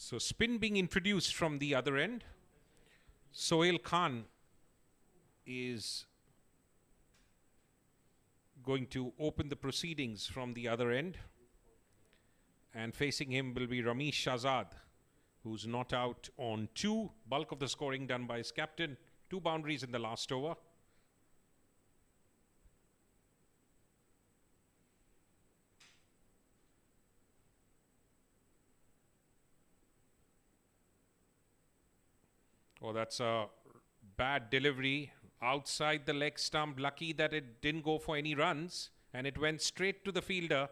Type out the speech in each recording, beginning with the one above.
So spin being introduced from the other end. Sohail Khan is going to open the proceedings from the other end. And facing him will be Ramesh Shahzad, who's not out on 2. Bulk of the scoring done by his captain. 2 boundaries in the last over. Oh, that's a bad delivery outside the leg stump. Lucky that it didn't go for any runs and it went straight to the fielder.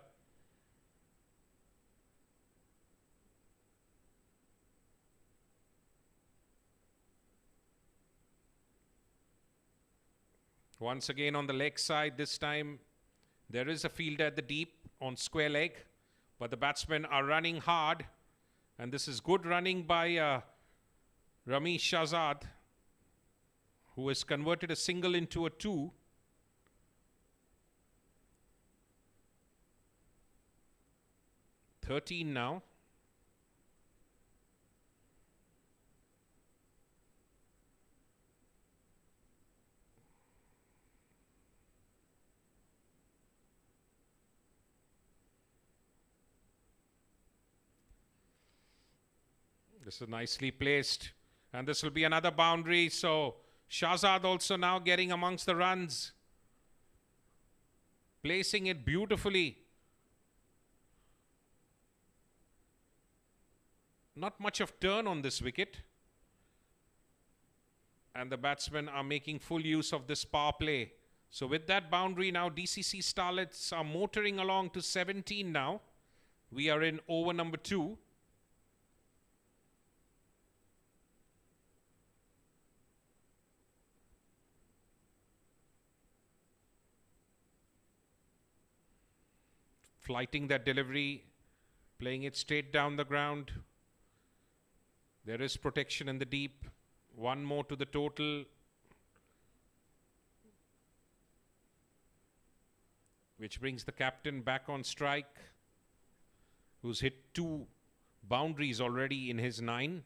Once again on the leg side, this time there is a fielder at the deep on square leg, but the batsmen are running hard, and this is good running by Ramesh Shahzad, who has converted a single into a 2. .13 now. This is nicely placed. And this will be another boundary. So Shahzad also now getting amongst the runs. Placing it beautifully. Not much of turn on this wicket. And the batsmen are making full use of this power play. So with that boundary now, DCC Starlets are motoring along to 17 now. We are in over number 2. Flighting that delivery, playing it straight down the ground. There is protection in the deep. 1 more to the total. Which brings the captain back on strike, who's hit 2 boundaries already in his 9.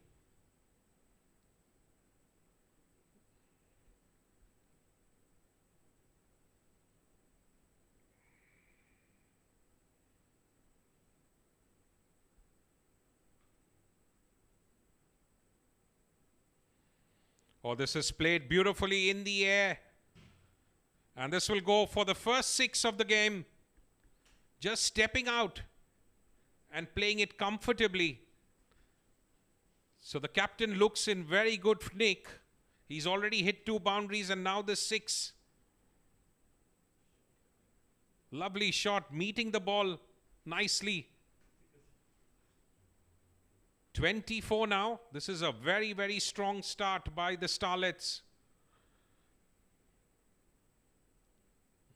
Oh, this is played beautifully in the air. And this will go for the first 6 of the game. Just stepping out and playing it comfortably. So the captain looks in very good nick. He's already hit 2 boundaries and now the 6. Lovely shot, meeting the ball nicely. 24 now. This is a very, very strong start by the Starlets.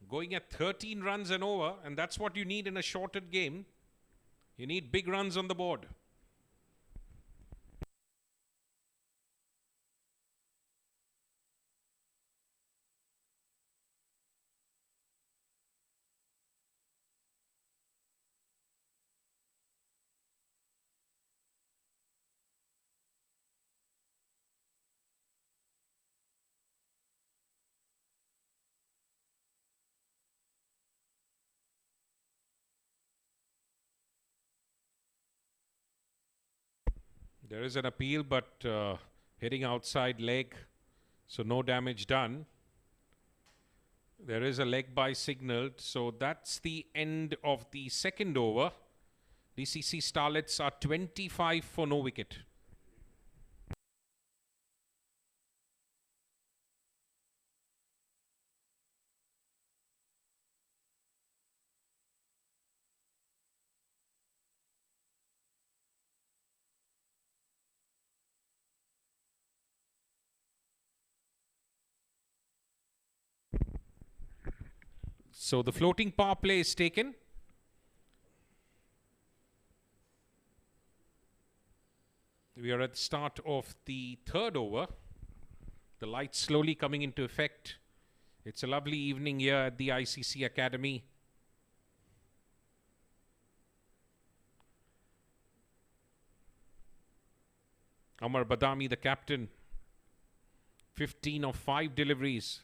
Going at 13 runs and over, and that's what you need in a shortened game. You need big runs on the board. There is an appeal, but hitting outside leg, so no damage done. There is a leg by signaled, so that's the end of the second over. DCC Starlets are 25 for no wicket. So the floating power play is taken. We are at the start of the third over. The lights slowly coming into effect. It's a lovely evening here at the ICCA Academy. Amar Badami, the captain, 15 of 5 deliveries.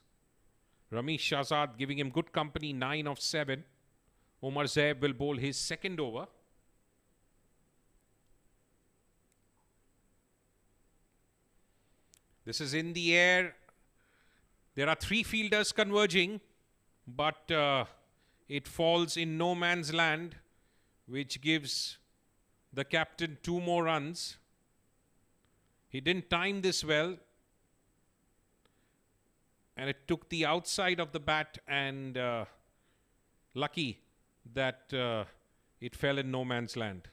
Ramesh Shahzad giving him good company, 9 of 7. Omar Zaib will bowl his second over. This is in the air. There are 3 fielders converging, but it falls in no man's land, which gives the captain 2 more runs. He didn't time this well, and it took the outside of the bat, and lucky that it fell in no man's land.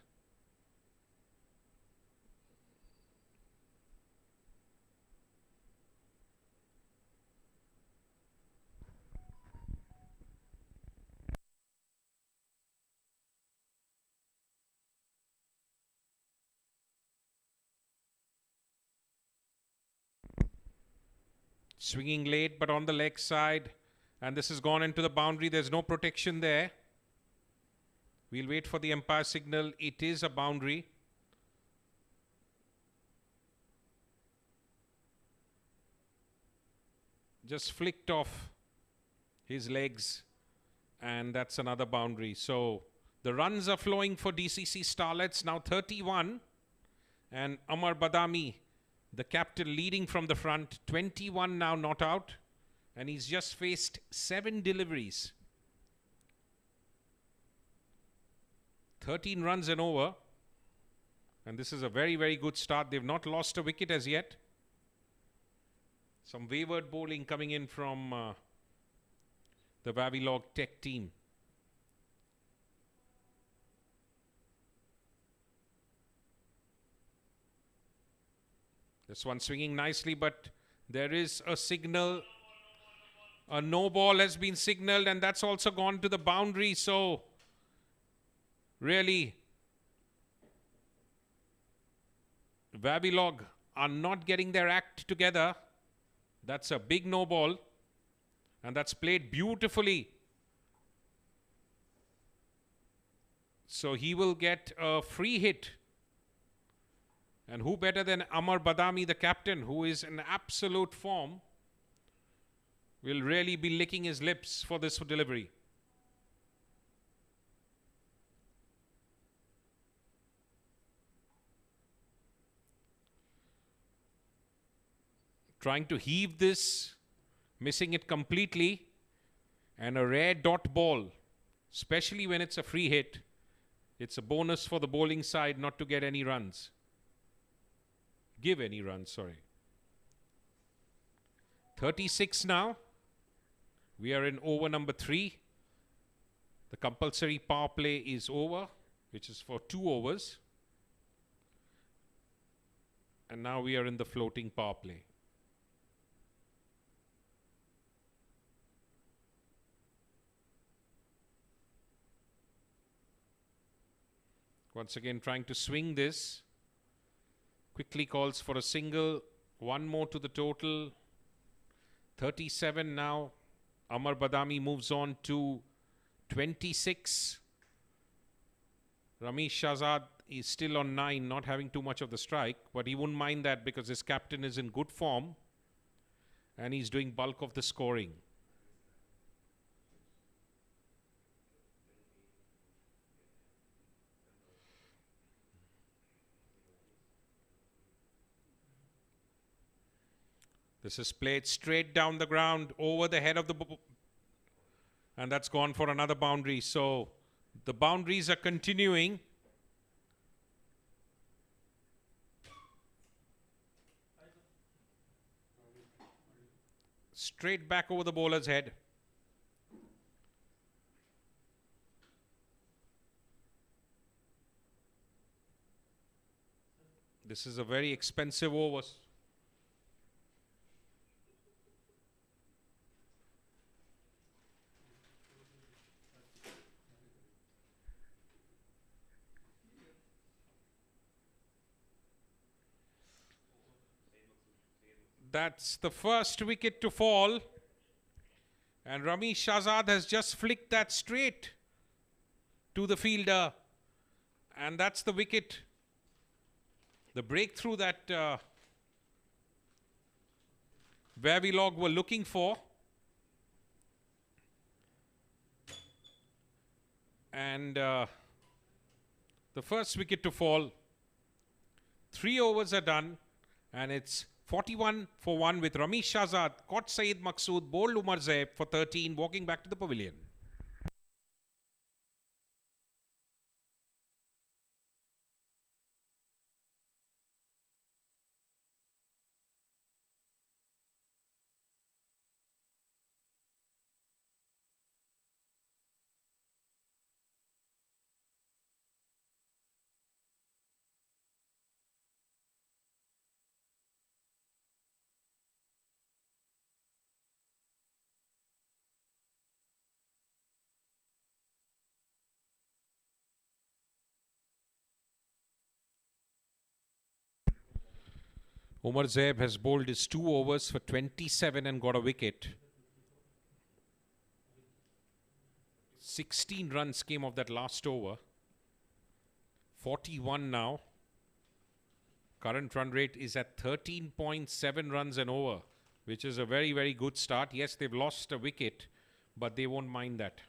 Swinging late, but on the leg side. And this has gone into the boundary. There's no protection there. We'll wait for the umpire signal. It is a boundary. Just flicked off his legs. And that's another boundary. So the runs are flowing for DCC Starlets. Now 31. And Amar Badami, the captain, leading from the front. 21 now not out. And he's just faced 7 deliveries. 13 runs and over. And this is a very, very good start. They've not lost a wicket as yet. Some wayward bowling coming in from the Wavilog Tech team. This one swinging nicely, but there is a signal. A no ball has been signaled, and that's also gone to the boundary. So, really, Wavilog are not getting their act together. That's a big no ball, and that's played beautifully. So, he will get a free hit. And who better than Amar Badami, the captain, who is in absolute form, will really be licking his lips for this delivery. Trying to heave this, missing it completely, and a rare dot ball, especially when it's a free hit. It's a bonus for the bowling side not to get any runs. Give any runs, sorry. 36 now. We are in over number 3. The compulsory power play is over, which is for 2 overs. And now we are in the floating power play. Once again trying to swing this. Quickly calls for a single. 1 more to the total. 37 now. Amar Badami moves on to 26. Ramesh Shahzad is still on 9, not having too much of the strike. But he wouldn't mind that because his captain is in good form. And he's doing bulk of the scoring. This is played straight down the ground over the head of the and that's gone for another boundary. So the boundaries are continuing. Straight back over the bowler's head. This is a very expensive over. That's the first wicket to fall. And Ramesh Shahzad has just flicked that straight to the fielder. And that's the wicket. The breakthrough that Wavilog were looking for. And the first wicket to fall. 3 overs are done. And it's 41 for 1 with Ramesh Shahzad, caught Saeed Maqsood, bowled Umar Zaib for 13, walking back to the pavilion. Umar Zaib has bowled his 2 overs for 27 and got a wicket. 16 runs came of that last over. 41 now. Current run rate is at 13.7 runs an over, which is a very, very good start. Yes, they've lost a wicket, but they won't mind that.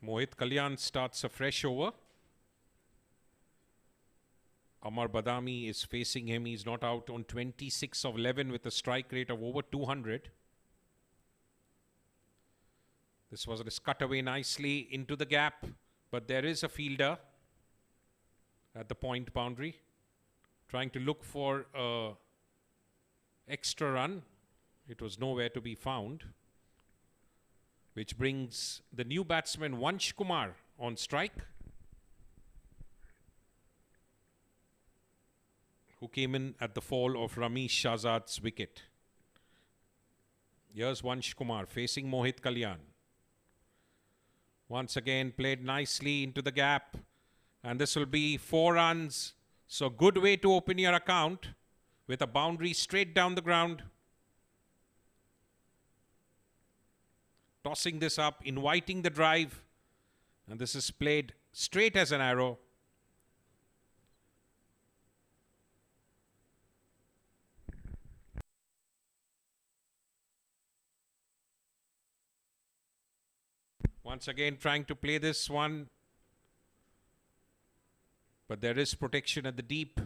Mohit Kalyan starts a fresh over. Amar Badami is facing him. He's not out on 26 of 11 with a strike rate of over 200. This was cut away nicely into the gap, but there is a fielder at the point boundary trying to look for a extra run. It was nowhere to be found, which brings the new batsman Vansh Kumar on strike, who came in at the fall of Ramesh Shahzad's wicket. Here's Vansh Kumar facing Mohit Kalyan. Once again played nicely into the gap, and this will be 4 runs. So good way to open your account with a boundary straight down the ground. Tossing this up, inviting the drive, and this is played straight as an arrow. Once again trying to play this one, but there is protection at the deep.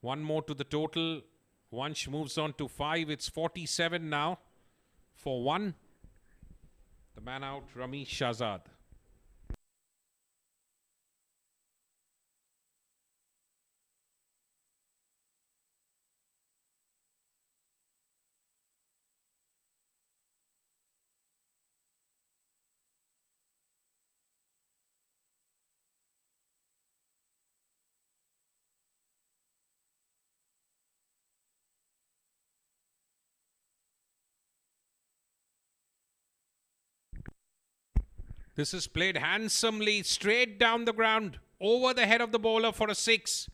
1 more to the total. Vansh moves on to 5. It's 47 now for 1. The man out, Ramesh Shahzad. This is played handsomely, straight down the ground, over the head of the bowler for a 6.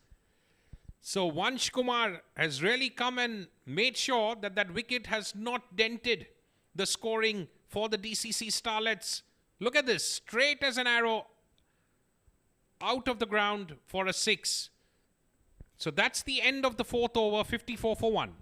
So Vansh Kumar has really come and made sure that that wicket has not dented the scoring for the DCC Starlets. Look at this, straight as an arrow, out of the ground for a 6. So that's the end of the 4th over, 54 for 1.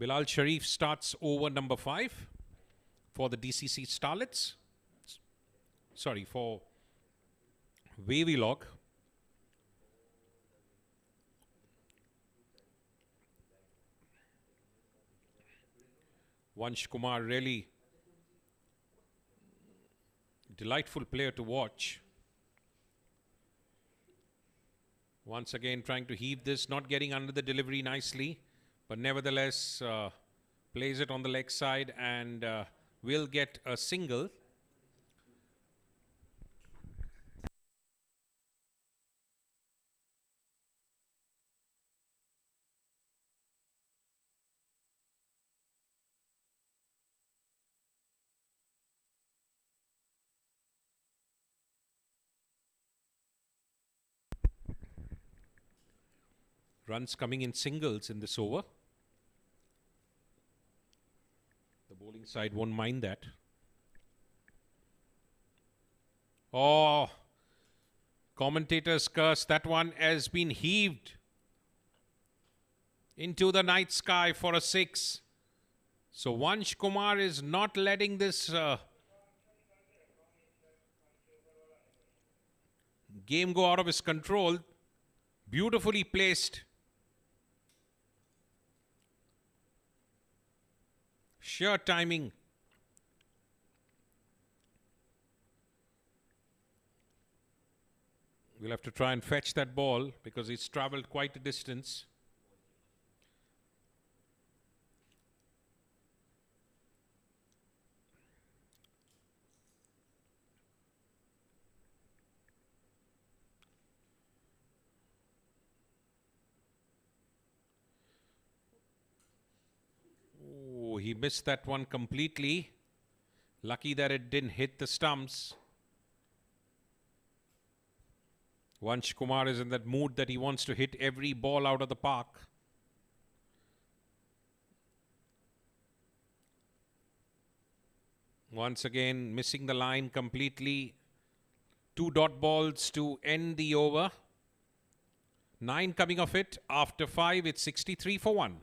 Bilal Sharif starts over number 5 for the DCC Starlets. Sorry, for Wavilog. Vansh Kumar, really delightful player to watch. Once again trying to heave this, not getting under the delivery nicely, but nevertheless plays it on the leg side and will get a single. Runs coming in singles in this over. The bowling side won't mind that. Oh, commentators curse. That one has been heaved into the night sky for a 6. So Vansh Kumar is not letting this game go out of his control. Beautifully placed. Sheer timing. We'll have to try and fetch that ball because it's travelled quite a distance. Oh, he missed that one completely. Lucky that it didn't hit the stumps. Vansh Kumar is in that mood that he wants to hit every ball out of the park. Once again, missing the line completely. 2 dot balls to end the over. 9 coming off it. After 5, it's 63 for 1.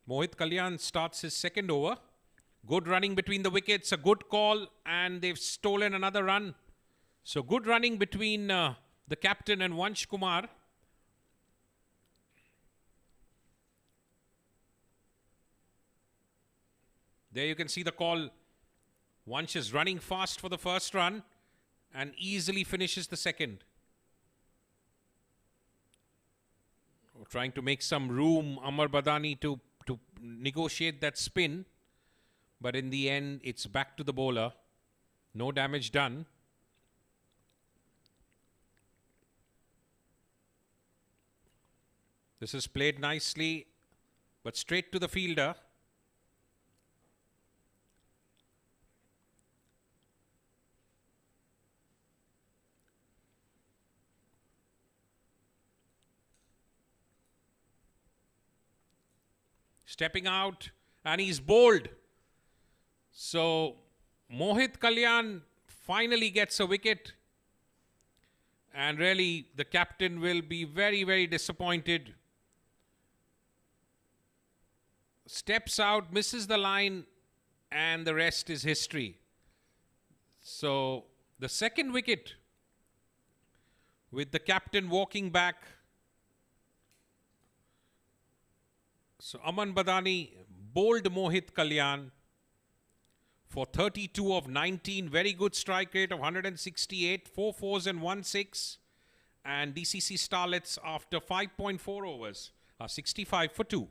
Mohit Kalyan starts his second over. Good running between the wickets, a good call, and they've stolen another run. So good running between the captain and Vansh Kumar. There you can see the call. Vansh is running fast for the first run and easily finishes the second. Trying to make some room, Amar Badani, to negotiate that spin. But in the end, it's back to the bowler. No damage done. This is played nicely, but straight to the fielder. Stepping out, and he's bowled. So Mohit Kalyan finally gets a wicket. And really, the captain will be very, very disappointed. Steps out, misses the line, and the rest is history. So the second wicket, with the captain walking back. So Aman Badani bowled Mohit Kalyan for 32 of 19. Very good strike rate of 168. 4 fours and 1 6. And DCC Starlets after 5.4 overs are 65 for 2.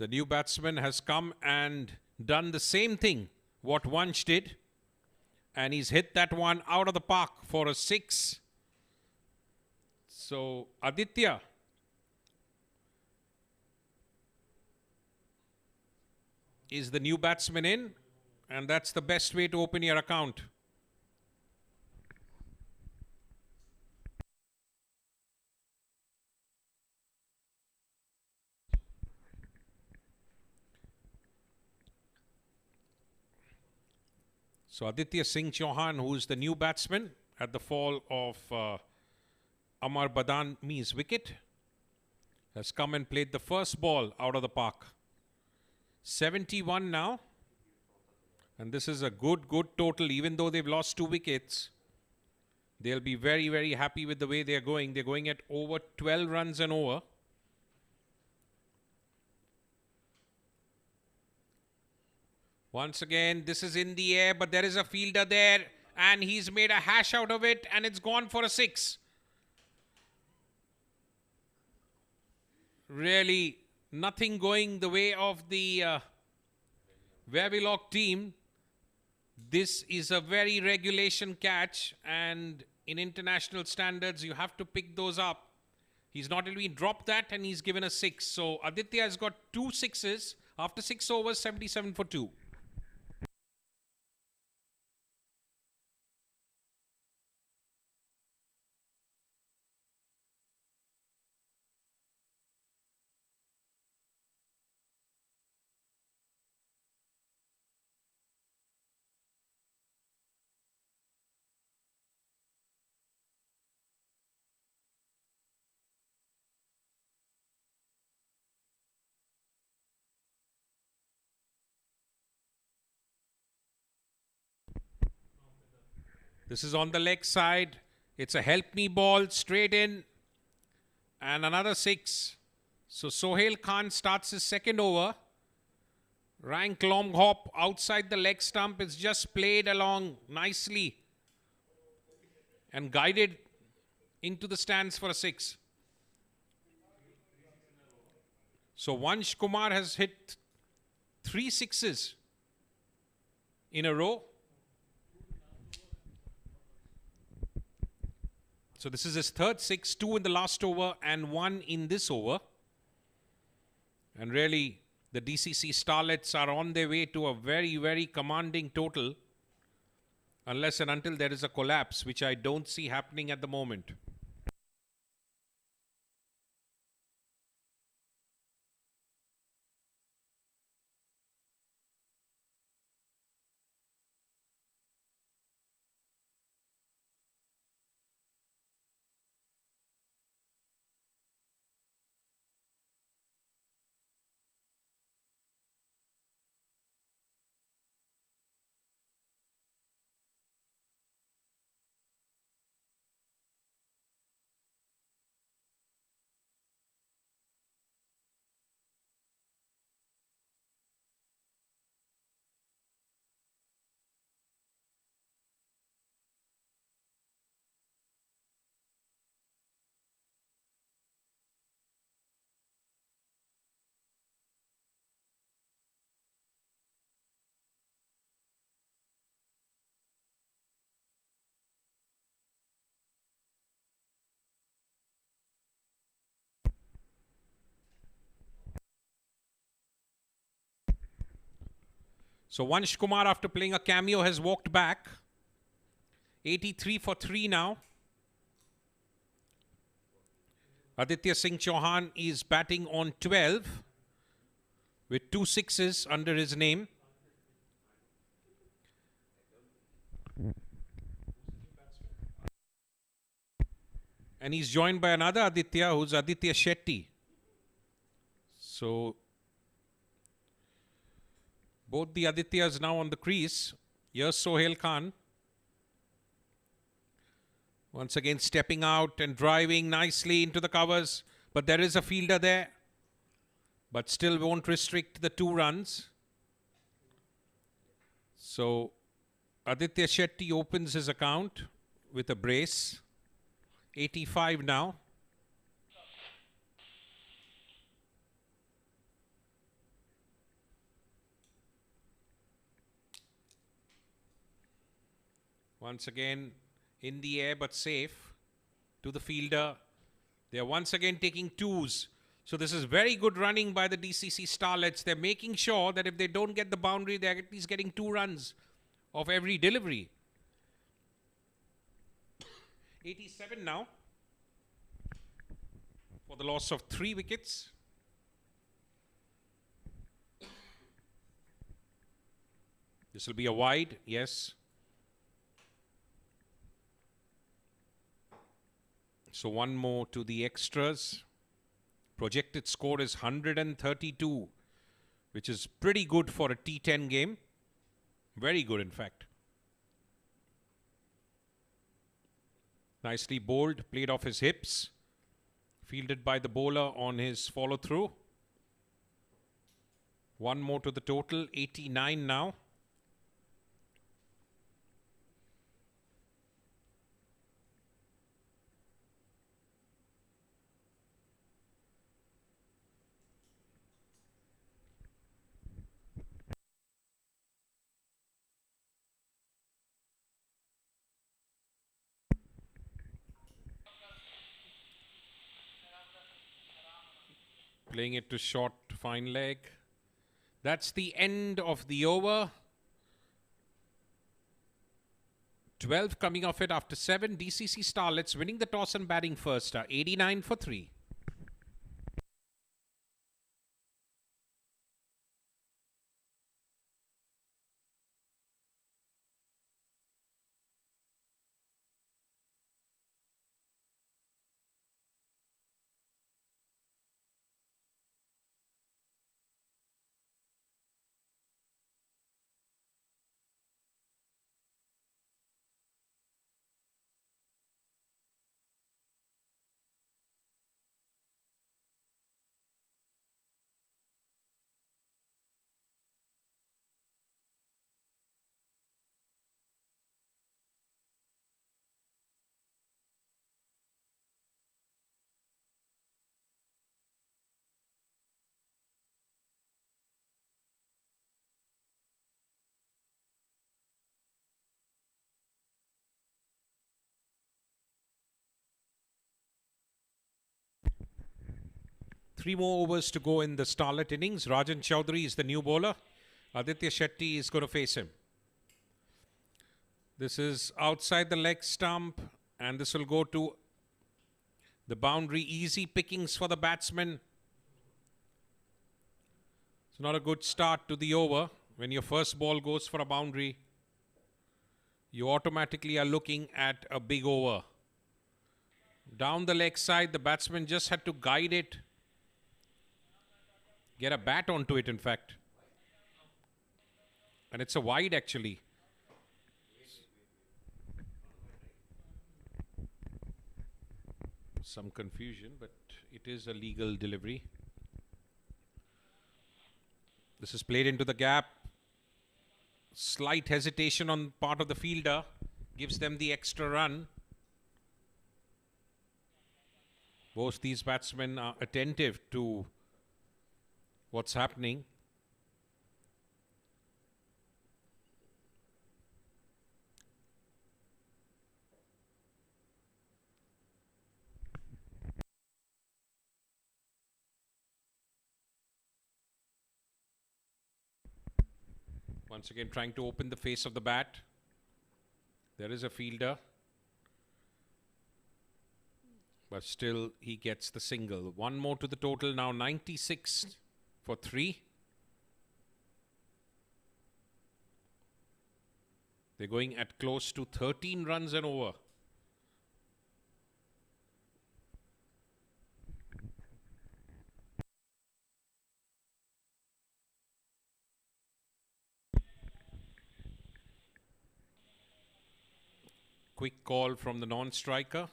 The new batsman has come and done the same thing what Vansh did. And he's hit that one out of the park for a 6. So Aditya is the new batsman in. And that's the best way to open your account. So Aditya Singh Chauhan, who is the new batsman at the fall of Amar Badami's wicket, has come and played the first ball out of the park. 71 now. And this is a good total. Even though they've lost 2 wickets, they'll be very, very happy with the way they're going. They're going at over 12 runs and over. Once again, this is in the air, but there is a fielder there. And he's made a hash out of it. And it's gone for a 6. Really, nothing going the way of the Wavilog team. This is a very regulation catch, and in international standards, you have to pick those up. He's not only dropped that, and he's given a 6. So Aditya has got 2 sixes after 6 overs, 77 for 2. This is on the leg side. It's a help me ball straight in. And another 6. So Sohail Khan starts his second over. Rank long hop outside the leg stump. It's just played along nicely and guided into the stands for a 6. So Vansh Kumar has hit 3 sixes in a row. So this is his third 6, 2 in the last over and 1 in this over. And really, the DCC Starlets are on their way to a very, very commanding total. Unless and until there is a collapse, which I don't see happening at the moment. So Vansh Kumar, after playing a cameo, has walked back. 83 for 3 now. Aditya Singh Chauhan is batting on 12 with 2 sixes under his name. And he's joined by another Aditya, who's Aditya Shetty. So both the Adityas now on the crease. Here's Sohail Khan. Once again stepping out and driving nicely into the covers. But there is a fielder there. But still won't restrict the 2 runs. So Aditya Shetty opens his account with a brace. 85 now. Once again, in the air but safe to the fielder. They are once again taking twos. So this is very good running by the DCC Starlets. They're making sure that if they don't get the boundary, they're at least getting 2 runs of every delivery. 87 now for the loss of 3 wickets. This will be a wide, yes. So 1 more to the extras. Projected score is 132, which is pretty good for a T10 game. Very good, in fact. Nicely bowled, played off his hips. Fielded by the bowler on his follow-through. 1 more to the total, 89 now. Playing it to short, fine leg. That's the end of the over. 12 coming off it after 7. DCC Starlets winning the toss and batting first are 89 for 3. Three more overs to go in the Starlet innings. Rajan Chaudhary is the new bowler. Aditya Shetty is going to face him. This is outside the leg stump, and this will go to the boundary. Easy pickings for the batsman. It's not a good start to the over. When your first ball goes for a boundary, you automatically are looking at a big over. Down the leg side, the batsman just had to guide it. Get a bat onto it, in fact. And it's a wide, actually. Some confusion, but it is a legal delivery. This is played into the gap. Slight hesitation on part of the fielder gives them the extra run. Both these batsmen are attentive to what's happening. Once again trying to open the face of the bat. There is a fielder. But still he gets the single. 1 more to the total now, 96 for 3. They're going at close to 13 runs and over. Quick call from the non-striker.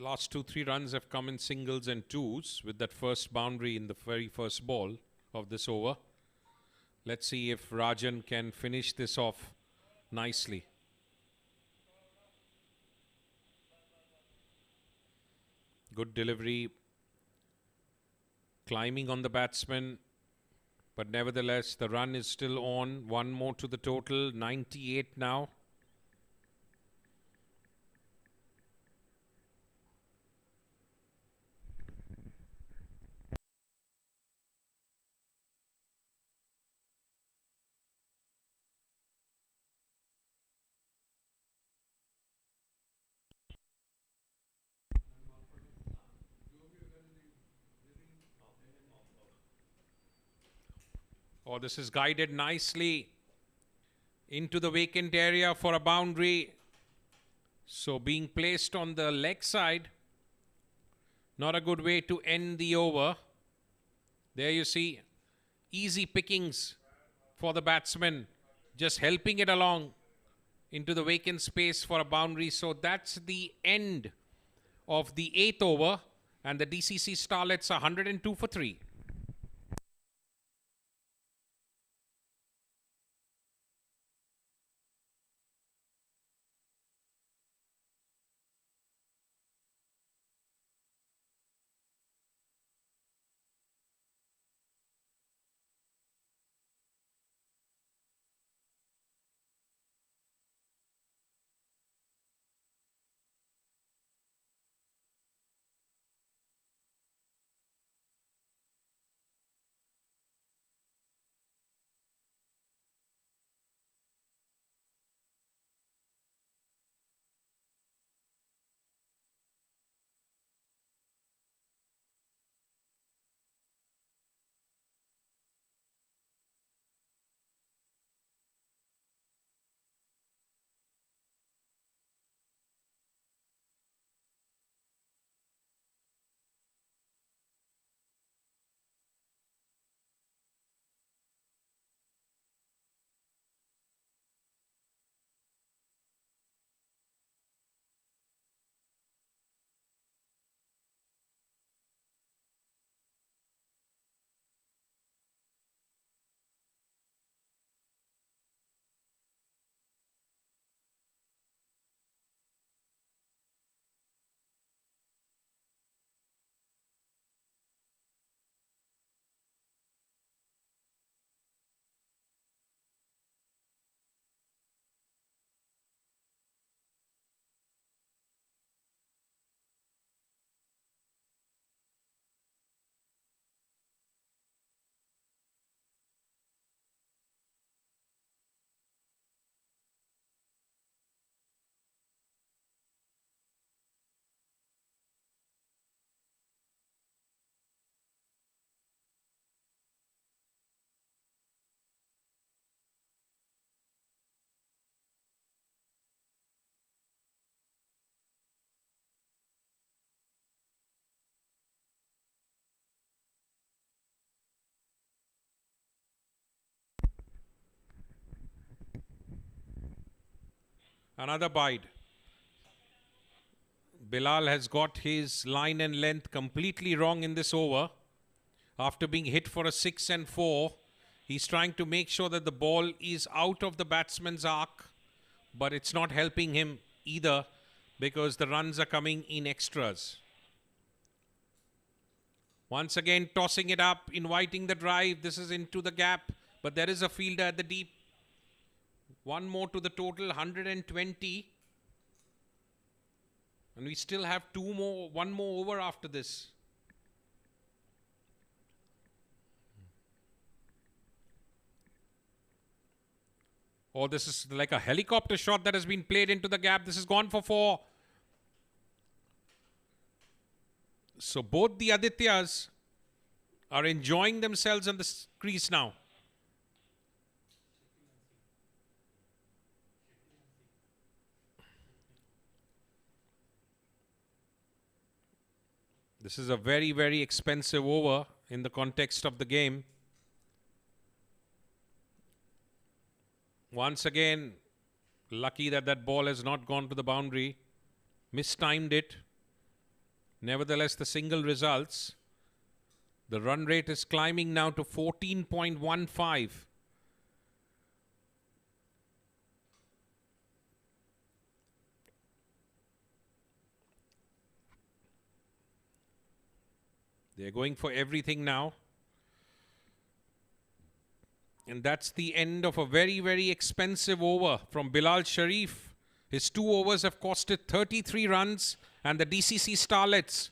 Last 2-3 runs have come in singles and twos with that first boundary in the very first ball of this over. Let's see if Rajan can finish this off nicely. Good delivery. Climbing on the batsman. But nevertheless, the run is still on. One more to the total. 98 now. Oh, this is guided nicely into the vacant area for a boundary. So being placed on the leg side, not a good way to end the over. There you see, easy pickings for the batsman, just helping it along into the vacant space for a boundary. So that's the end of the 8th over, and the DCC Starlets are 102 for 3. Another bide. Bilal has got his line and length completely wrong in this over. After being hit for a 6 and 4, he's trying to make sure that the ball is out of the batsman's arc, but it's not helping him either because the runs are coming in extras. Once again, tossing it up, inviting the drive. This is into the gap, but there is a fielder at the deep. One more to the total, 120. And we still have one more over after this. Oh, this is like a helicopter shot that has been played into the gap. This has gone for 4. So both the Adityas are enjoying themselves on the crease now. This is a very, very expensive over in the context of the game. Once again, lucky that that ball has not gone to the boundary. Mistimed it. Nevertheless, the single results. The run rate is climbing now to 14.15. They're going for everything now. And that's the end of a very, very expensive over from Bilal Sharif. His 2 overs have costed 33 runs. And the DCC Starlets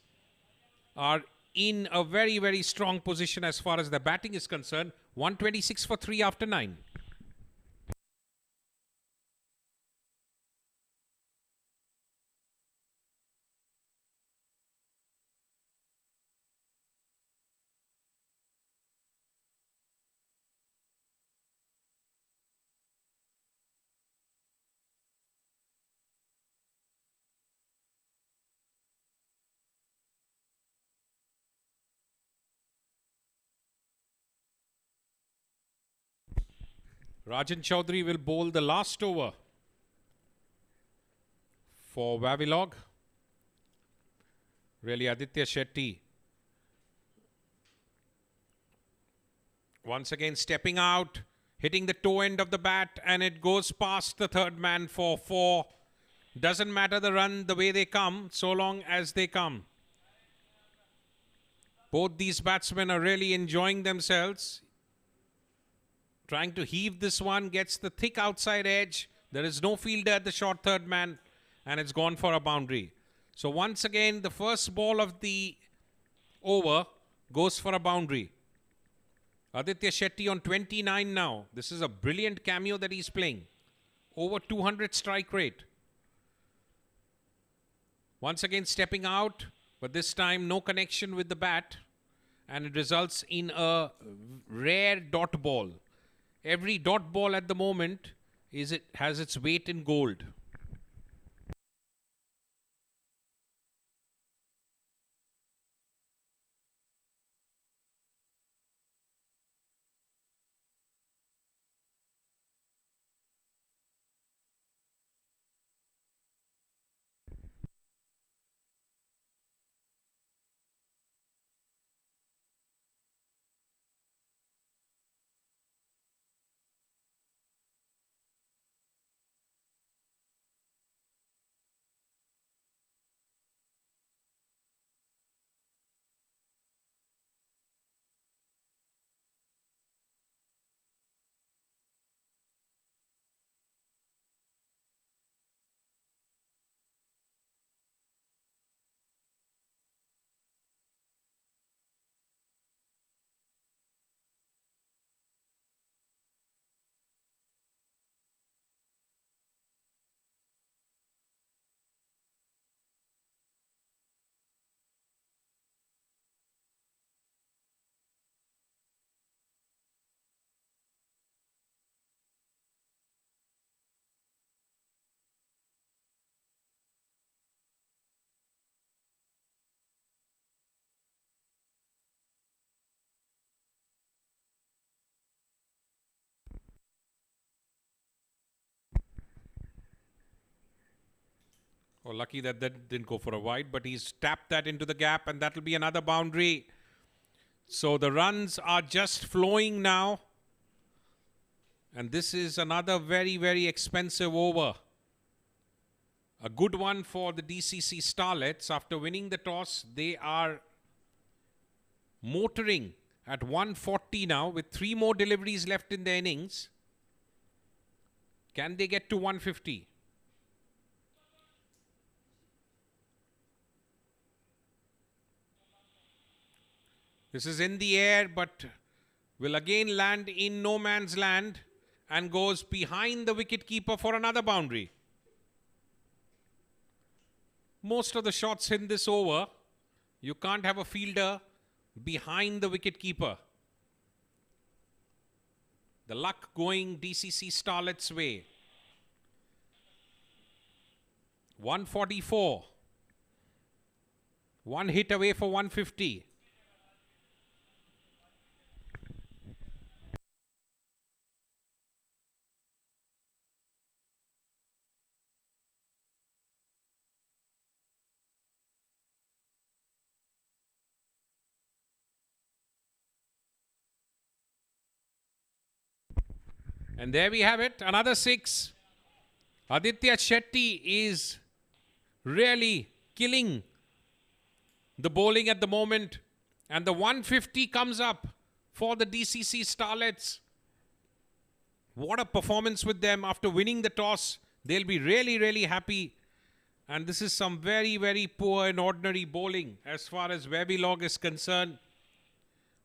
are in a very, very strong position as far as the batting is concerned. 126 for 3 after 9. Rajan Chaudhary will bowl the last over for Wavilog. Really, Aditya Shetty once again stepping out, hitting the toe end of the bat, and it goes past the third man for 4. Doesn't matter the run, the way they come, so long as they come. Both these batsmen are really enjoying themselves. Trying to heave this one, gets the thick outside edge. There is no fielder at the short third man, and it's gone for a boundary. So once again, the first ball of the over goes for a boundary. Aditya Shetty on 29 now. This is a brilliant cameo that he's playing. Over 200 strike rate. Once again stepping out, but this time no connection with the bat, and it results in a rare dot ball. Every dot ball at the moment has its weight in gold. Oh, lucky that didn't go for a wide, but he's tapped that into the gap, and that will be another boundary. So the runs are just flowing now. And this is another very, very expensive over. A good one for the DCC Starlets. After winning the toss, they are motoring at 140 now with 3 more deliveries left in the innings. Can they get to 150? This is in the air, but will again land in no man's land and goes behind the wicketkeeper for another boundary. Most of the shots in this over, you can't have a fielder behind the wicketkeeper. The luck going DCC Starlets' way. 144. 1 hit away for 150. And there we have it, another 6. Aditya Shetty is really killing the bowling at the moment. And the 150 comes up for the DCC Starlets. What a performance with them after winning the toss. They'll be really, really happy. And this is some very, very poor and ordinary bowling as far as Wavilog is concerned.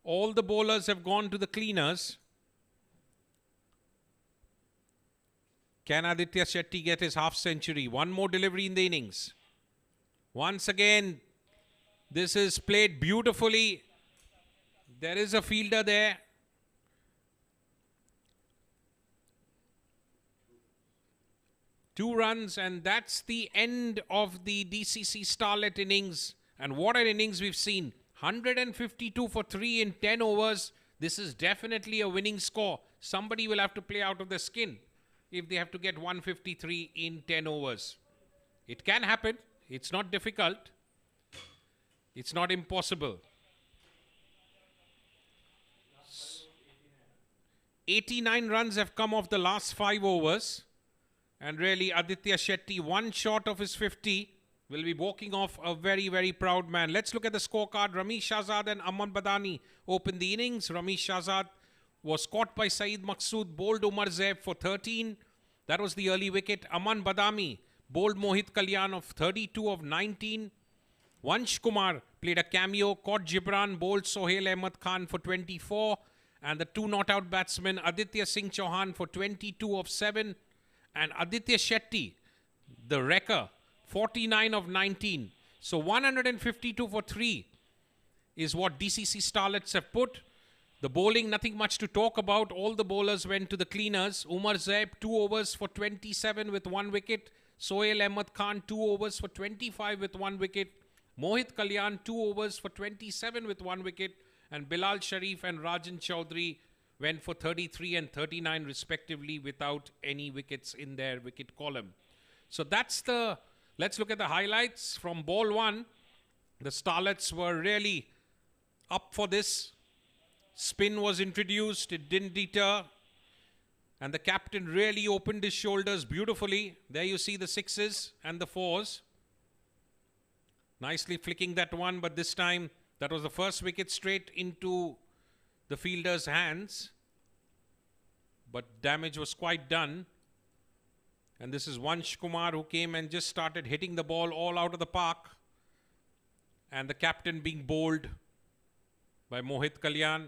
All the bowlers have gone to the cleaners. Can Aditya Shetty get his half century? One more delivery in the innings. Once again, this is played beautifully. There is a fielder there. Two runs, and that's the end of the DCC Starlet innings. And what an innings we've seen. 152 for 3 in 10 overs. This is definitely a winning score. Somebody will have to play out of their skin if they have to get 153 in 10 overs. It can happen. It's not difficult. It's not impossible. 89 runs have come off the last 5 overs. And really, Aditya Shetty, one short of his 50, will be walking off a very, very proud man. Let's look at the scorecard. Ramesh Shahzad and Aman Badani opened the innings. Ramesh Shahzad was caught by Saeed Maqsood, bowled Umar Zaib for 13. That was the early wicket. Aman Badami bowled Mohit Kalyan of 32 of 19. Vansh Kumar played a cameo, caught Gibran, bowled Sohail Ahmed Khan for 24. And the two not-out batsmen, Aditya Singh Chauhan for 22 of 7. And Aditya Shetty, the wrecker, 49 of 19. So 152 for 3 is what DCC Starlets have put. The bowling, nothing much to talk about. All the bowlers went to the cleaners. Umar Zaib, 2 overs for 27 with 1 wicket. Sohail Ahmed Khan, 2 overs for 25 with 1 wicket. Mohit Kalyan, 2 overs for 27 with 1 wicket. And Bilal Sharif and Rajan Chaudhary went for 33 and 39 respectively without any wickets in their wicket column. So that's the... Let's look at the highlights. From ball 1, the Starlets were really up for this. Spin was introduced. It didn't deter. And the captain really opened his shoulders beautifully. There you see the 6s and the 4s. Nicely flicking that one, but this time that was the first wicket straight into the fielder's hands. But damage was quite done. And this is Vansh Kumar who came and just started hitting the ball all out of the park. And the captain being bowled by Mohit Kalyan.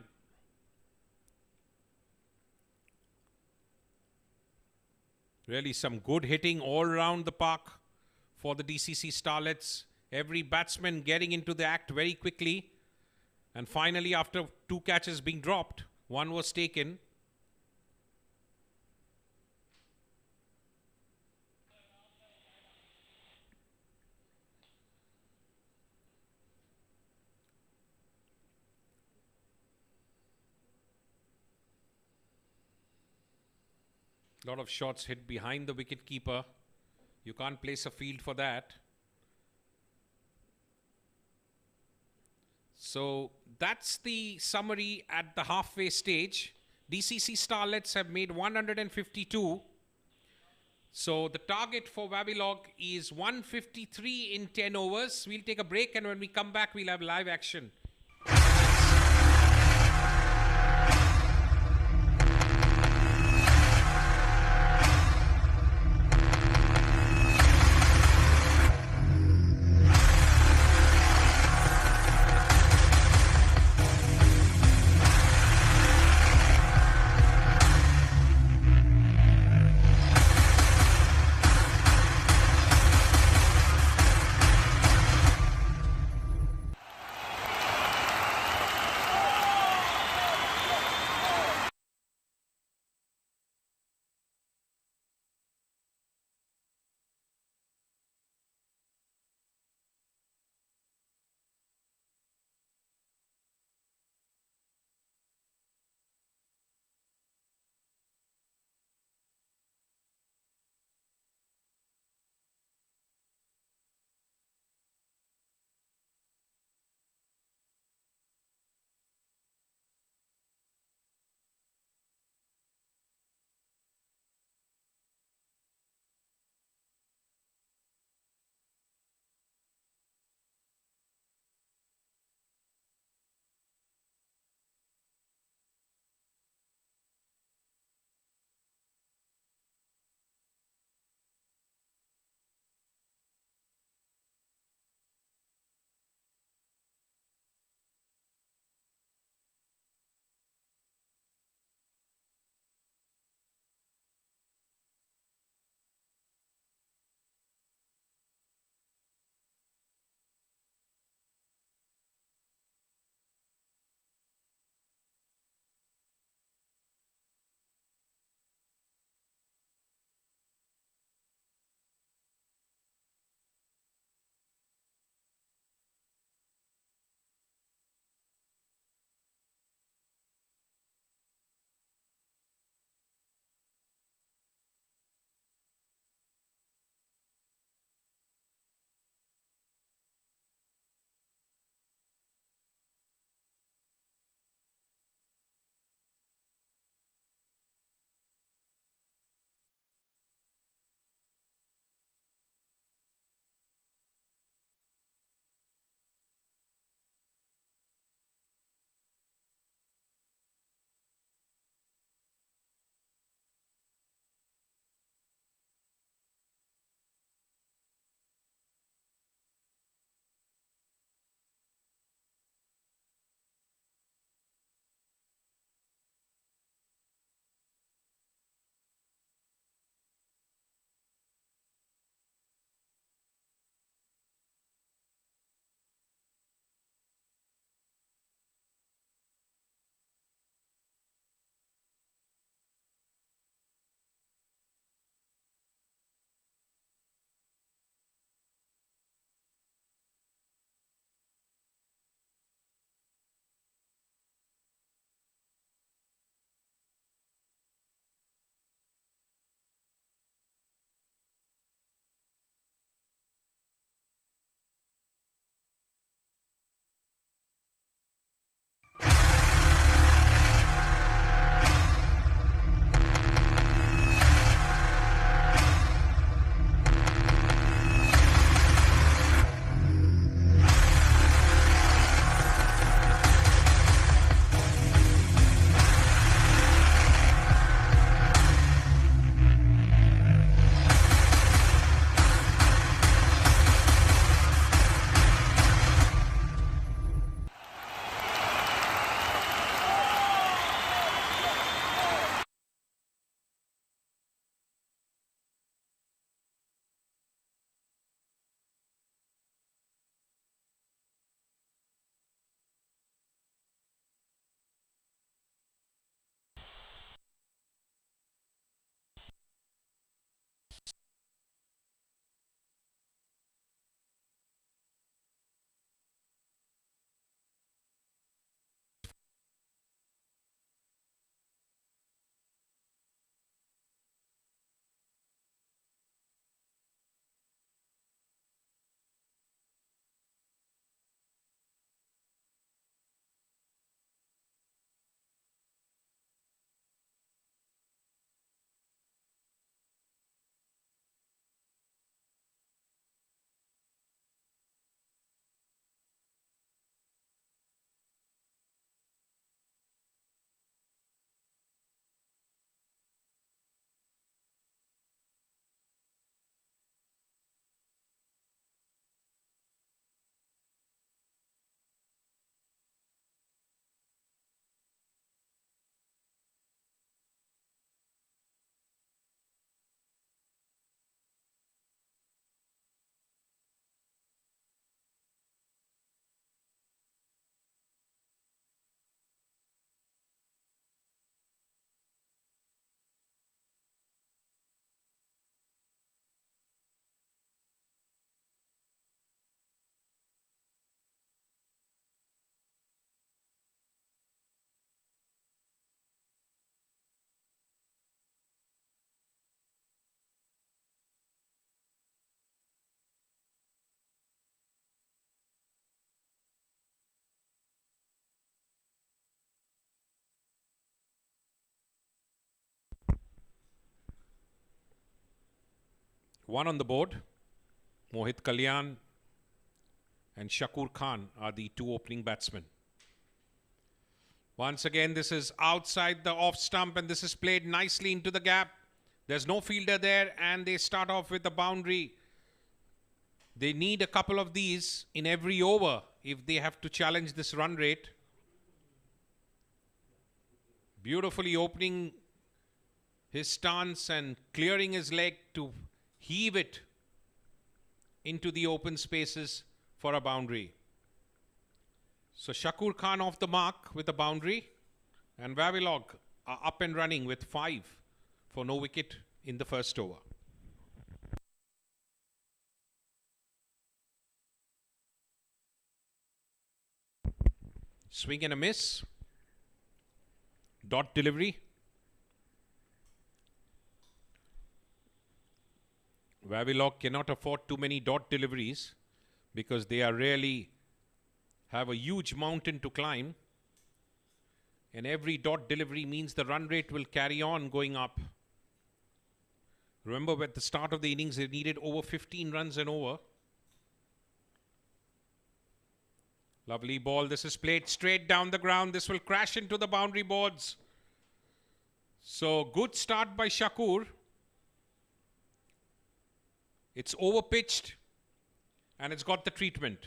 Really some good hitting all around the park for the DCC Starlets. Every batsman getting into the act very quickly. And finally, after 2 catches being dropped, 1 was taken. A lot of shots hit behind the wicketkeeper. You can't place a field for that. So that's the summary at the halfway stage. DCC Starlets have made 152. So the target for Wavilog is 153 in 10 overs. We'll take a break, and when we come back, we'll have live action. 1 on the board. Mohit Kalyan and Shakur Khan are the 2 opening batsmen. Once again, this is outside the off stump and this is played nicely into the gap. There's no fielder there and they start off with a boundary. They need a couple of these in every over if they have to challenge this run rate. Beautifully opening his stance and clearing his leg to heave it into the open spaces for a boundary. So Shakur Khan off the mark with a boundary and Wavilog are up and running with 5 for no wicket in the first over. Swing and a miss. Dot delivery. Wavilog cannot afford too many dot deliveries because they are really have a huge mountain to climb. And every dot delivery means the run rate will carry on going up. Remember, at the start of the innings, they needed over 15 runs and over. Lovely ball. This is played straight down the ground. This will crash into the boundary boards. So, good start by Shakur. It's over pitched and it's got the treatment.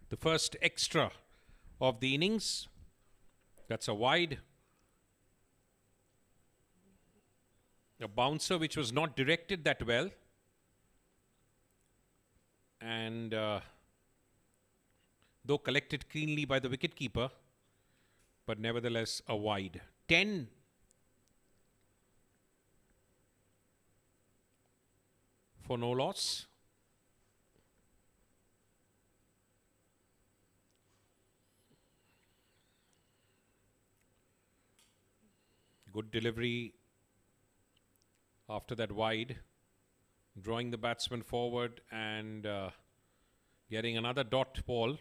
The first extra of the innings. That's a wide. A bouncer which was not directed that well. And though collected cleanly by the wicketkeeper, but nevertheless a wide. 10 for no loss. Good delivery after that wide, drawing the batsman forward and getting another dot ball.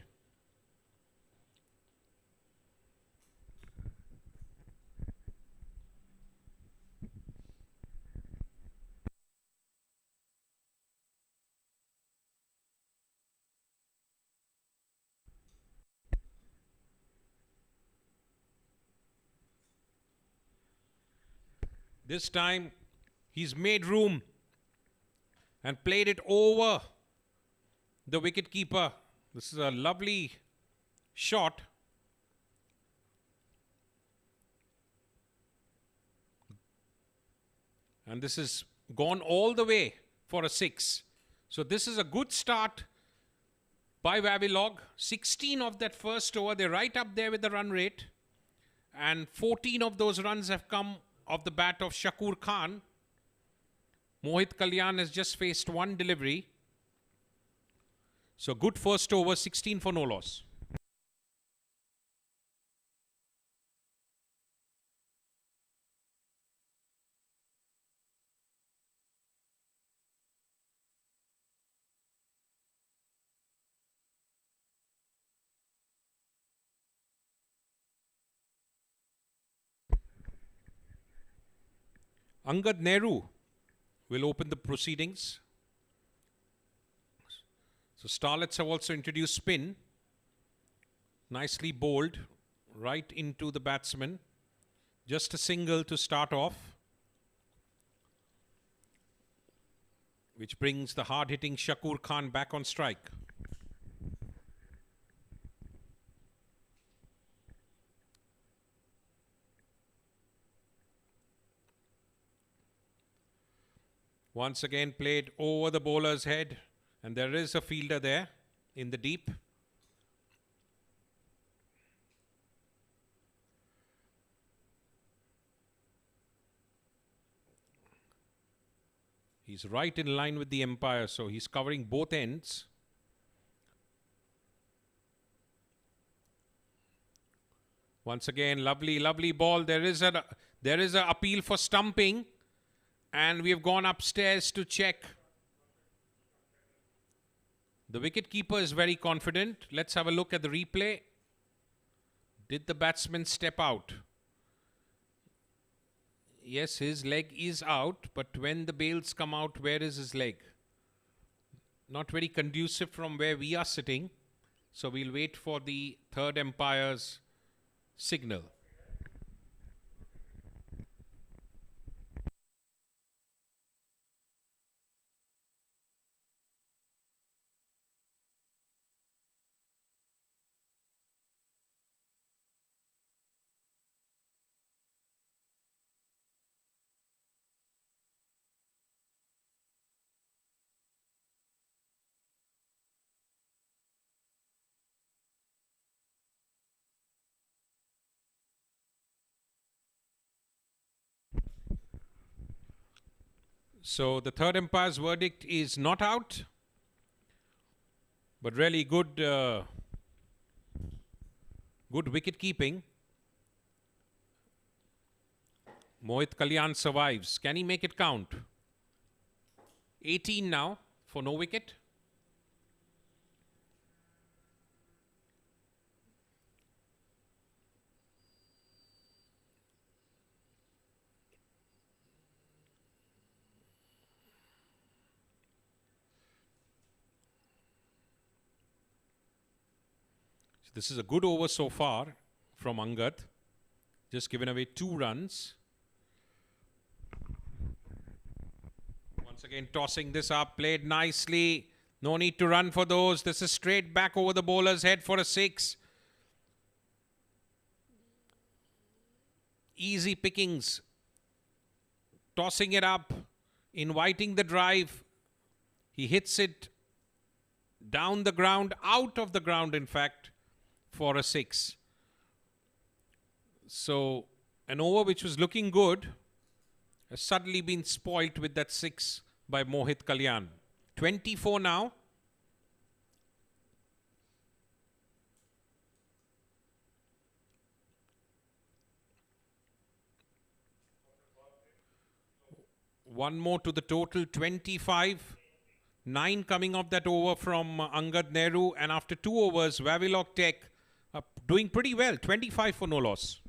This time, he's made room and played it over the wicketkeeper. This is a lovely shot. And this has gone all the way for a 6. So this is a good start by Wavilog. 16 of that first over. They're right up there with the run rate. And 14 of those runs have come of the bat of Shakur Khan. Mohit Kalyan has just faced 1 delivery. So good first over, 16 for no loss. Angad Nehru will open the proceedings. So Starlets have also introduced spin. Nicely bowled right into the batsman. Just a single to start off, which brings the hard-hitting Shakur Khan back on strike. Once again played over the bowler's head, and there is a fielder there in the deep. He's right in line with the umpire, so he's covering both ends. Once again, lovely, lovely ball. There is a appeal for stumping. And we have gone upstairs to check. The wicketkeeper is very confident. Let's have a look at the replay. Did the batsman step out? Yes, his leg is out. But when the bails come out, where is his leg? Not very conducive from where we are sitting. So we'll wait for the third umpire's signal. So the third umpire's verdict is not out. But really good wicket keeping. Mohit Kalyan survives. Can he make it count? 18 now for no wicket. This is a good over so far from Angad. Just given away 2 runs. Once again tossing this up. Played nicely. No need to run for those. This is straight back over the bowler's head for a 6. Easy pickings. Tossing it up. Inviting the drive. He hits it down the ground. Out of the ground in fact. For a 6. So an over which was looking good has suddenly been spoilt with that 6 by Mohit Kalyan. 24 now. One more to the total, 25. 9 coming off that over from Angad Nehru, and after 2 overs, Wavilog Tech doing pretty well, 25 for no loss.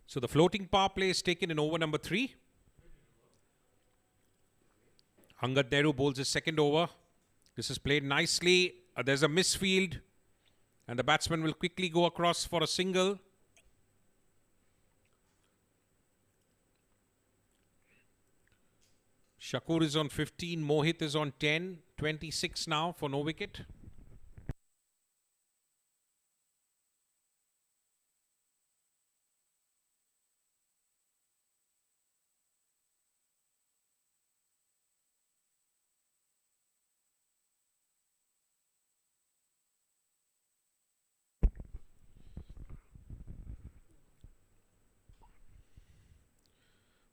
So the floating power play is taken in over number 3. Angad Nehru bowls his second over. This is played nicely. There's a misfield. And the batsman will quickly go across for a single. Shakur is on 15. Mohit is on 10. 26 now for no wicket.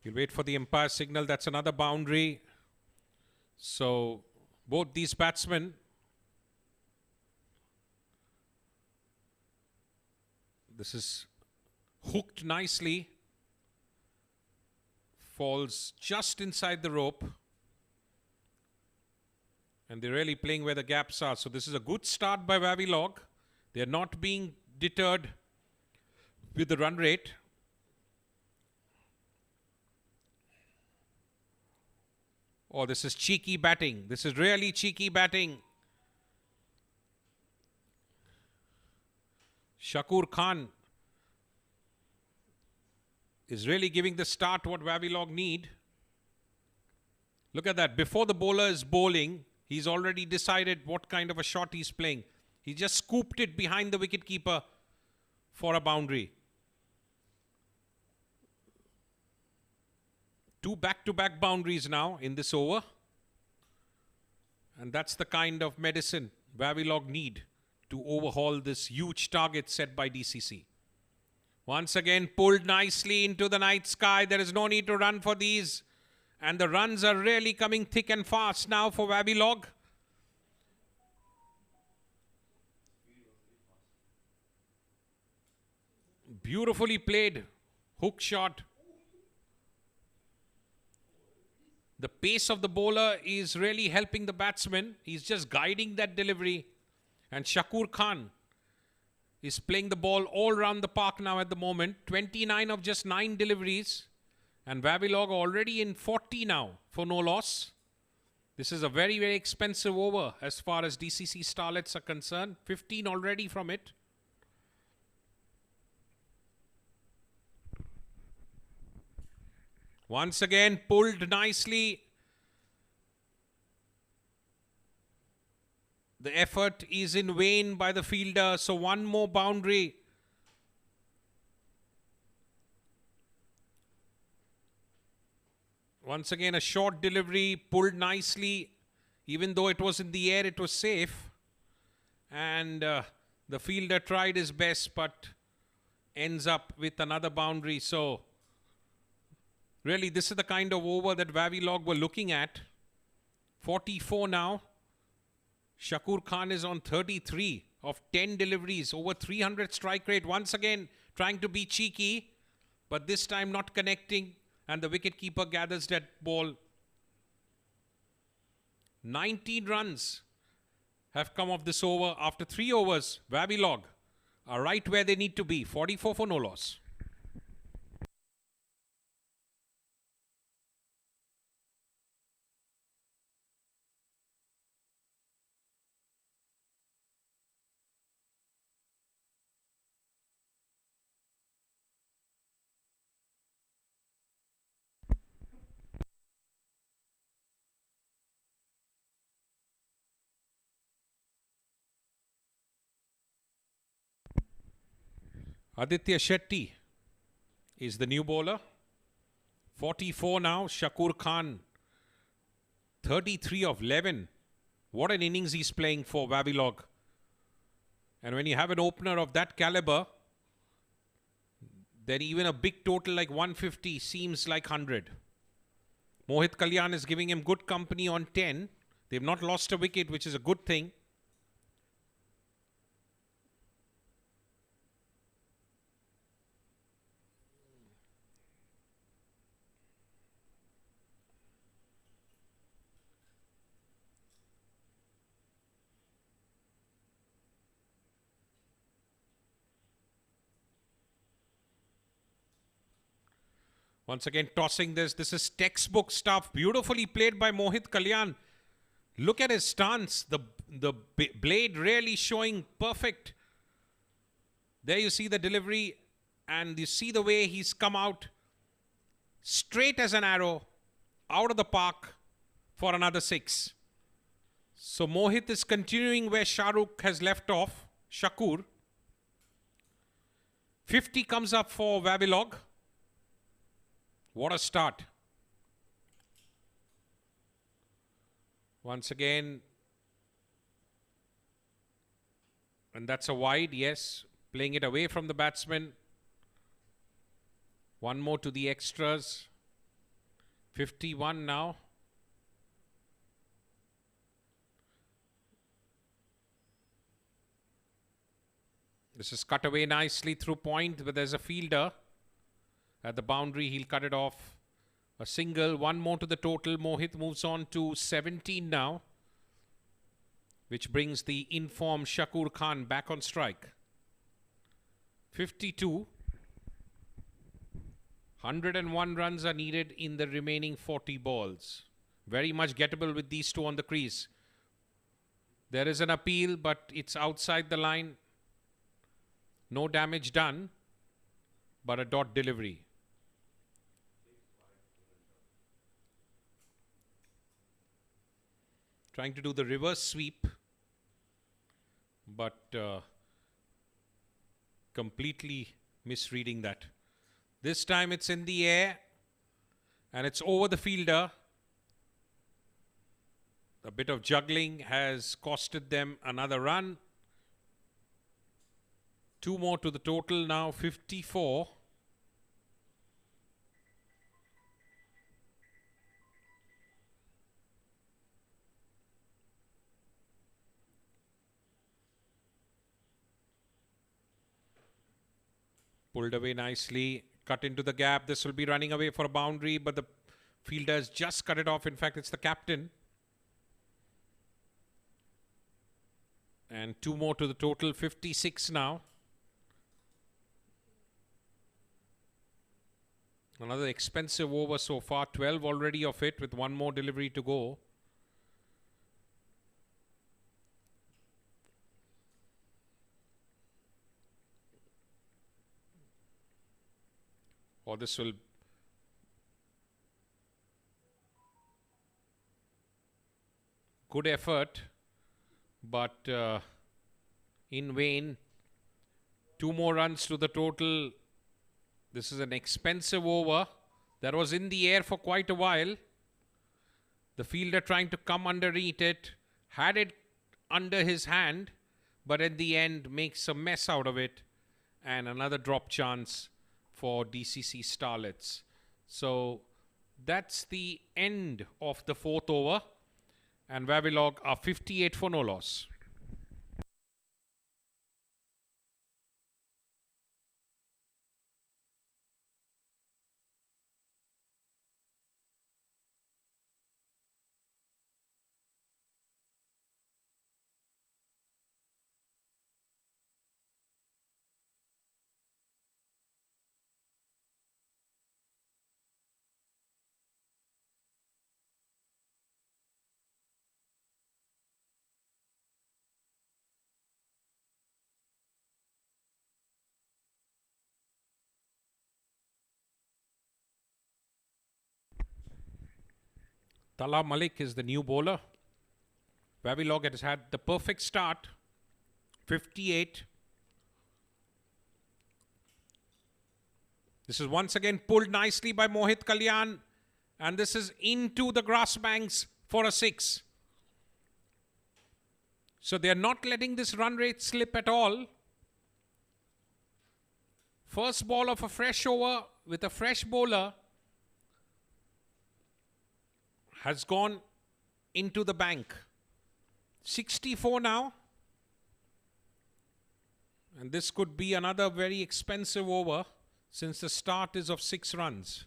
We'll wait for the umpire signal. That's another boundary. So both these batsmen, this is hooked nicely. Falls just inside the rope. And they're really playing where the gaps are. So this is a good start by Wavilog. They're not being deterred with the run rate. Oh, this is cheeky batting. This is really cheeky batting. Shakur Khan is really giving the start what Wavilog need. Look at that. Before the bowler is bowling, he's already decided what kind of a shot he's playing. He just scooped it behind the wicketkeeper for a boundary. 2 back-to-back boundaries now in this over. And that's the kind of medicine Wavilog need to overhaul this huge target set by DCC. Once again, pulled nicely into the night sky. There is no need to run for these. And the runs are really coming thick and fast now for Wavilog. Beautifully played. Hook shot. The pace of the bowler is really helping the batsman. He's just guiding that delivery. And Shakur Khan is playing the ball all around the park now at the moment. 29 of just 9 deliveries. And Wavilog already in 40 now for no loss. This is a very, very expensive over as far as DCC Starlets are concerned. 15 already from it. Once again, pulled nicely. The effort is in vain by the fielder. So one more boundary. Once again, a short delivery, pulled nicely. Even though it was in the air, it was safe. And the fielder tried his best, but ends up with another boundary. So really, this is the kind of over that Wavilog were looking at. 44 now. Shakur Khan is on 33 of 10 deliveries. Over 300 strike rate. Once again, trying to be cheeky. But this time not connecting. And the wicketkeeper gathers that ball. 19 runs have come off this over. After 3 overs, Wavilog are right where they need to be. 44 for no loss. Aditya Shetty is the new bowler. 44 now. Shakur Khan, 33 of 11. What an innings he's playing for Wavilog. And when you have an opener of that caliber, then even a big total like 150 seems like 100. Mohit Kalyan is giving him good company on 10. They've not lost a wicket, which is a good thing. Once again, tossing this. This is textbook stuff. Beautifully played by Mohit Kalyan. Look at his stance. The blade really showing perfect. There you see the delivery. And you see the way he's come out. Straight as an arrow. Out of the park for another 6. So Mohit is continuing where Shahrukh has left off. Shakur. 50 comes up for Wavilog. What a start. Once again. And that's a wide, yes. Playing it away from the batsman. One more to the extras. 51 now. This is cut away nicely through point, but there's a fielder. At the boundary, he'll cut it off. A single, one more to the total. Mohit moves on to 17 now. Which brings the informed Shakur Khan back on strike. 52. 101 runs are needed in the remaining 40 balls. Very much gettable with these two on the crease. There is an appeal, but it's outside the line. No damage done, but a dot delivery. Trying to do the reverse sweep, but completely misreading that. This time it's in the air. And it's over the fielder. A bit of juggling has costed them another run. 2 more to the total now, 54. Pulled away nicely, cut into the gap. This will be running away for a boundary, but the fielder has just cut it off. In fact, it's the captain. And 2 more to the total, 56 now. Another expensive over so far, 12 already of it with 1 more delivery to go. Or this will good effort, but in vain. 2 more runs to the total. This is an expensive over that was in the air for quite a while. The fielder trying to come underneath it, had it under his hand, but at the end makes a mess out of it. And another drop chance for DCC Starlets. So that's the end of the 4th over. And Wavilog are 58 for no loss. Tala Malik is the new bowler. Wavilog has had the perfect start. 58. This is once again pulled nicely by Mohit Kalyan. And this is into the grass banks for a 6. So they are not letting this run rate slip at all. First ball of a fresh over with a fresh bowler has gone into the bank. 64 now. And this could be another very expensive over since the start is of 6 runs.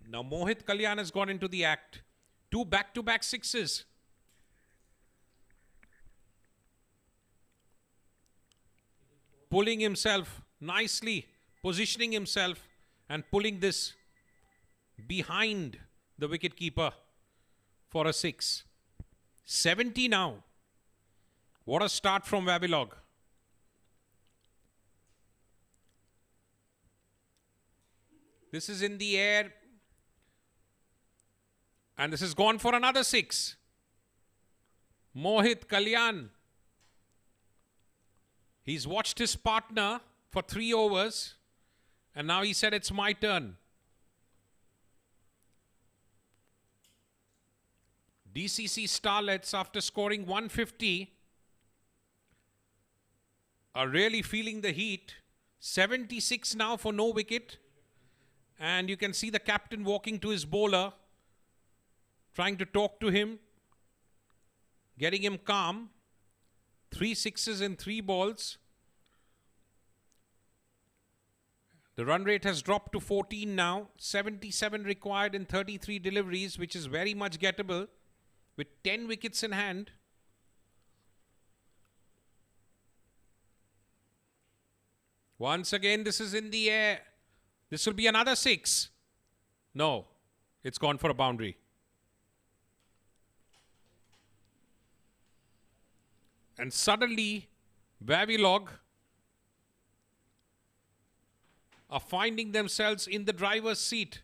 Now Mohit Kalyan has gone into the act. 2 back-to-back 6s. Pulling himself nicely, positioning himself and pulling this behind the wicketkeeper for a 6. 70 now. What a start from Wavilog. This is in the air. And this has gone for another 6. Mohit Kalyan. He's watched his partner for 3 overs. And now he said, it's my turn. DCC Starlets, after scoring 150, are really feeling the heat. 76 now for no wicket. And you can see the captain walking to his bowler, trying to talk to him, getting him calm. 3 6s in 3 balls. The run rate has dropped to 14 now. 77 required in 33 deliveries, which is very much gettable with 10 wickets in hand. Once again, this is in the air. This will be another 6. No, it's gone for a boundary. And suddenly, Wavilog are finding themselves in the driver's seat.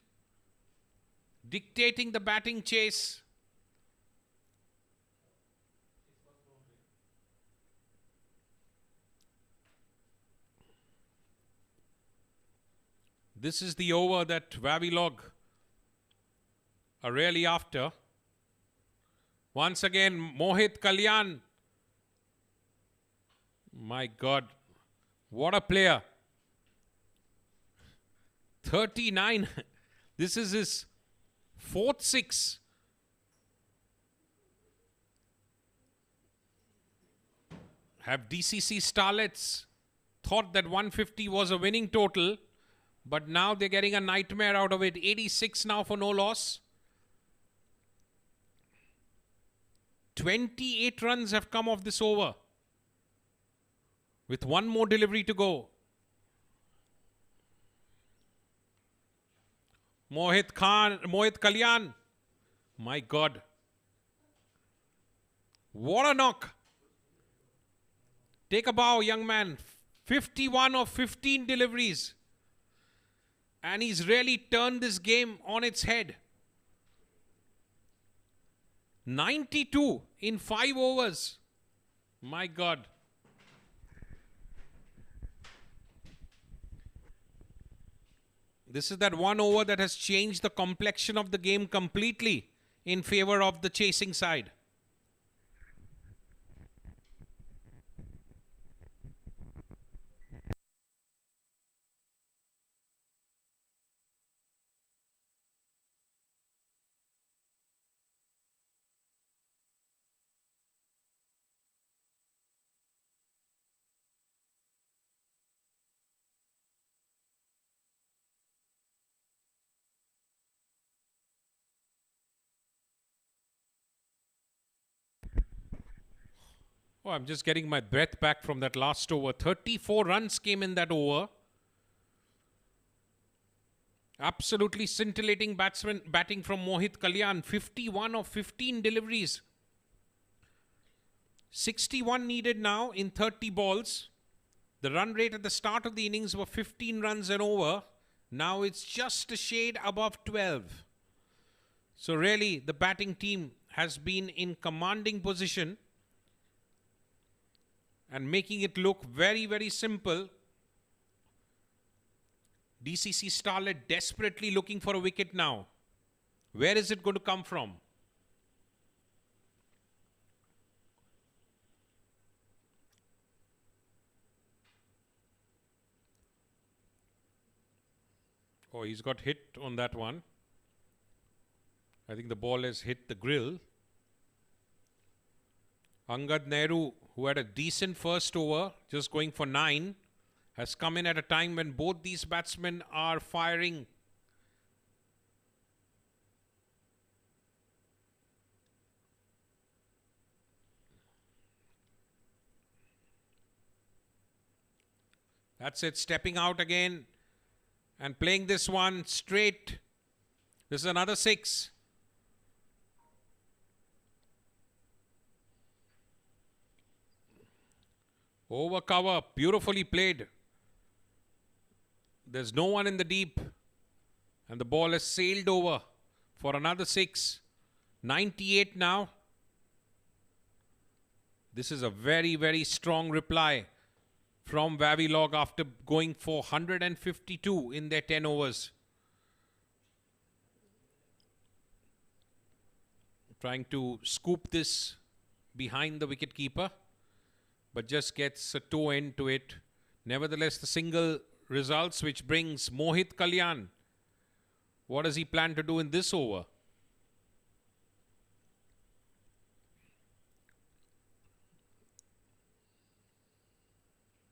dictating the batting chase. This is the over that Wavilog are really after. Once again, Mohit Kalyan. My God, what a player. 39. This is his fourth six. Have DCC Starlets thought that 150 was a winning total, but now they're getting a nightmare out of it. 86 now for no loss. 28 runs have come off this over, with one more delivery to go. Mohit Kalyan. My God. What a knock. Take a bow, young man. 51 of 15 deliveries. And he's really turned this game on its head. 92 in 5 overs. My God. This is that one over that has changed the complexion of the game completely in favor of the chasing side. Oh, I'm just getting my breath back from that last over. 34 runs came in that over. Absolutely scintillating batting from Mohit Kalyan. 51 of 15 deliveries. 61 needed now in 30 balls. The run rate at the start of the innings were 15 runs and over. Now it's just a shade above 12. So really, the batting team has been in commanding position and making it look very, very simple. DCC Starlet desperately looking for a wicket now. Where is it going to come from? Oh, he's got hit on that one. I think the ball has hit the grill. Angad Nehru, who had a decent first over, just going for 9, has come in at a time when both these batsmen are firing. That's it, stepping out again and playing this one straight. This is another 6. Over cover, beautifully played. There's no one in the deep. And the ball has sailed over for another 6. 98 now. This is a very, very strong reply from Wavilog after going for 152 in their 10 overs. Trying to scoop this behind the wicketkeeper, but just gets a toe end to it. Nevertheless, the single results, which brings Mohit Kalyan. What does he plan to do in this over?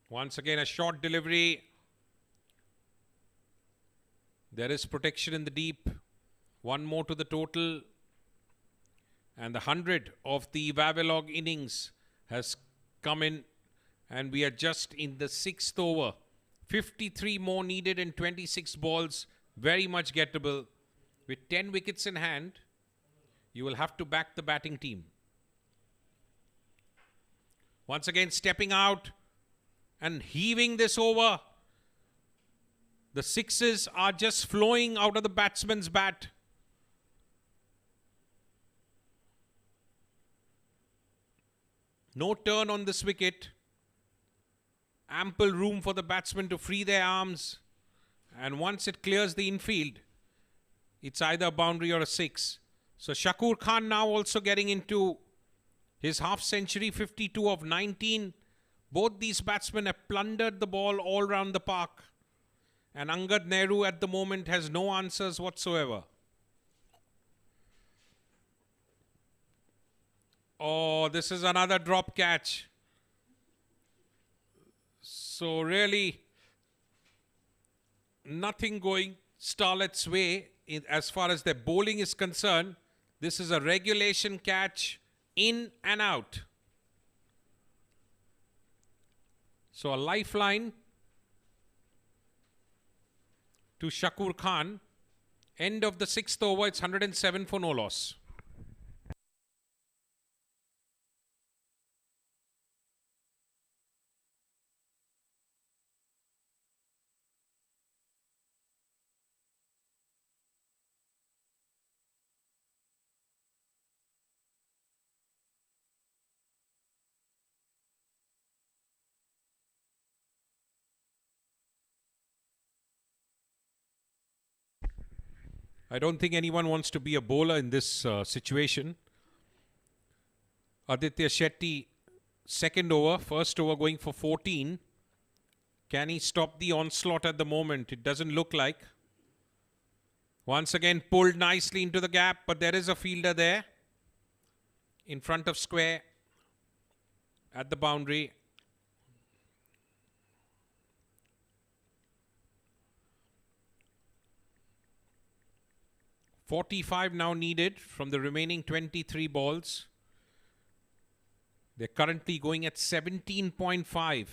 Once again, a short delivery. There is protection in the deep. One more to the total. And the 100 of the Wavilog innings has come in, and we are just in the 6th over. 53 more needed in 26 balls. Very much gettable. With 10 wickets in hand, you will have to back the batting team. Once again, stepping out and heaving this over. The 6s are just flowing out of the batsman's bat. No turn on this wicket. Ample room for the batsmen to free their arms. And once it clears the infield, it's either a boundary or a six. So Shakur Khan now also getting into his half century, 52 of 19. Both these batsmen have plundered the ball all round the park. And Angad Nehru at the moment has no answers whatsoever. Oh, this is another drop catch. So really, nothing going Starlet's way as far as their bowling is concerned. This is a regulation catch, in and out. So a lifeline to Shakur Khan. End of the 6th over, it's 107 for no loss. I don't think anyone wants to be a bowler in this situation. Aditya Shetty, second over, first over going for 14. Can he stop the onslaught at the moment? It doesn't look like. Once again pulled nicely into the gap, but there is a fielder there in front of square at the boundary. .45 now needed from the remaining 23 balls. They're currently going at 17.5.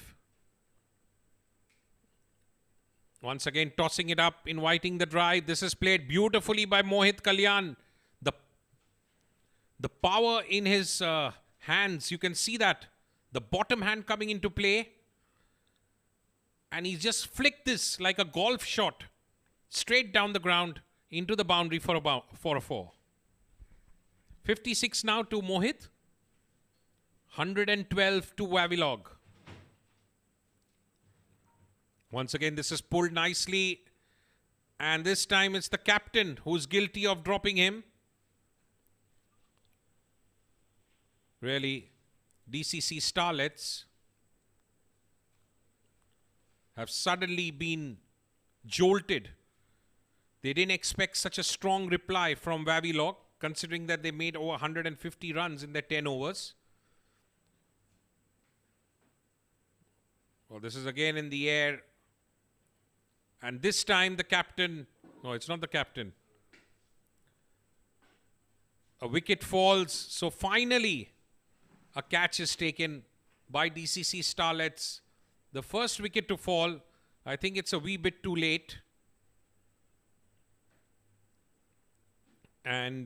Once again tossing it up, inviting the drive. This is played beautifully by Mohit Kalyan. The power in his hands, you can see that. The bottom hand coming into play. And he's just flicked this like a golf shot straight down the ground into the boundary for a 4. 56 now to Mohit. 112 to Wavilog. Once again, this is pulled nicely. And this time it's the captain who's guilty of dropping him. Really, DCC Starlets have suddenly been jolted. They didn't expect such a strong reply from Wavilog, considering that they made over 150 runs in their 10 overs. Well, this is again in the air. And this time the captain, no, it's not the captain. A wicket falls. So finally, a catch is taken by DCC Starlets. The first wicket to fall, I think it's a wee bit too late. And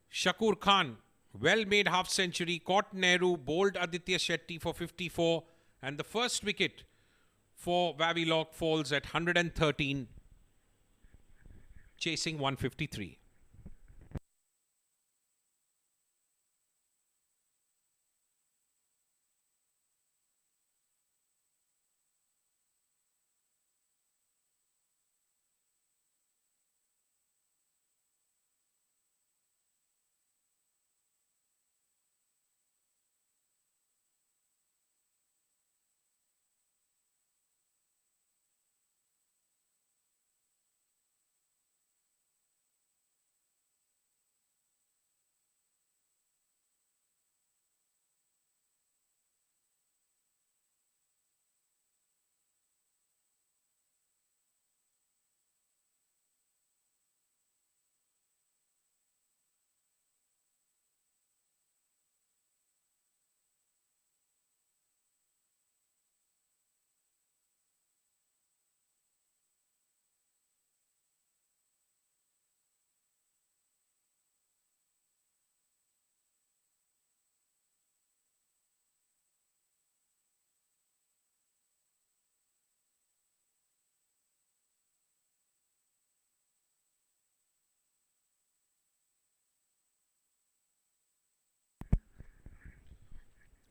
Shakur Khan, well-made half-century, caught Nehru, bowled Aditya Shetty for 54. And the first wicket for Wavilog falls at 113, chasing 153.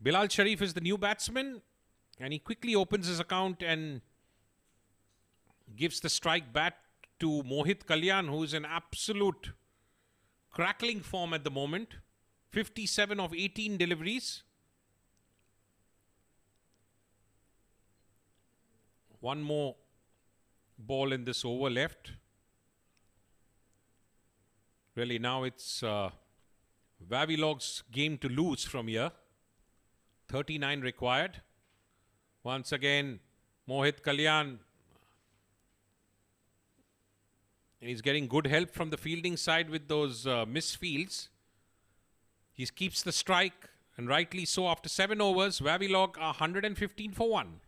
Bilal Sharif is the new batsman, and he quickly opens his account and gives the strike bat to Mohit Kalyan, who is in absolute crackling form at the moment. 57 of 18 deliveries. One more ball in this over left. Really, now it's Wavilog's game to lose from here. 39 required. Once again, Mohit Kalyan. And he's getting good help from the fielding side with those misfields. He keeps the strike, and rightly so. After 7 overs, Wavilog are 115 for 1.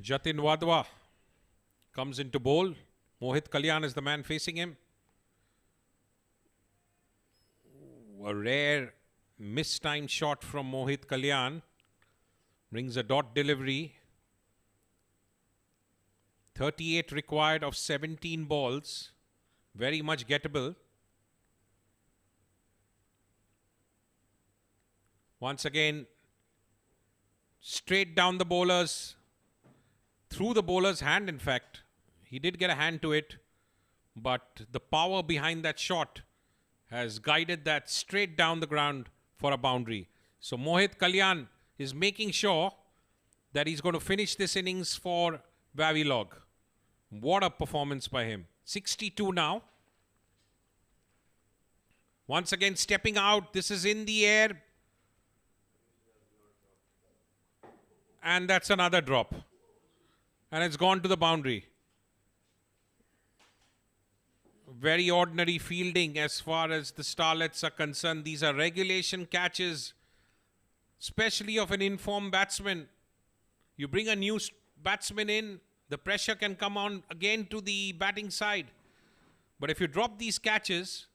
Jatin Wadhwa comes into bowl. Mohit Kalyan is the man facing him. A rare mistimed shot from Mohit Kalyan. Brings a dot delivery. 38 required of 17 balls. Very much gettable. Once again, straight down the bowlers. Through the bowler's hand, in fact. He did get a hand to it, but the power behind that shot has guided that straight down the ground for a boundary. So Mohit Kalyan is making sure that he's going to finish this innings for Wavilog. What a performance by him. 62 now. Once again stepping out. This is in the air. And that's another drop. And it's gone to the boundary. Very ordinary fielding as far as the Starlets are concerned. These are regulation catches, especially of an informed batsman. You bring a new batsman in, the pressure can come on again to the batting side. But if you drop these catches,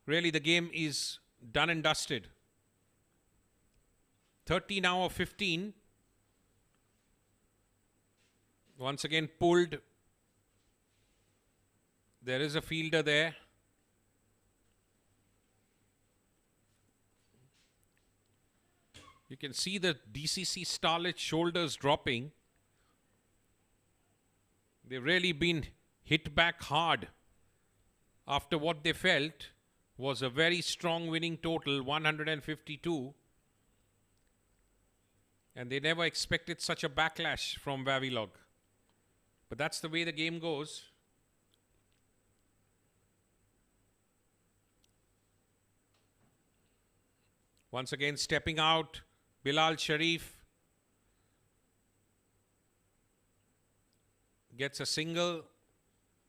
really the game is done and dusted. 30 now of 15. Once again pulled. There is a fielder there. You can see the DCC Starlets shoulders dropping. They've really been hit back hard after what they felt was a very strong winning total, 152. And they never expected such a backlash from Wavilog. But that's the way the game goes. Once again stepping out, Bilal Sharif gets a single.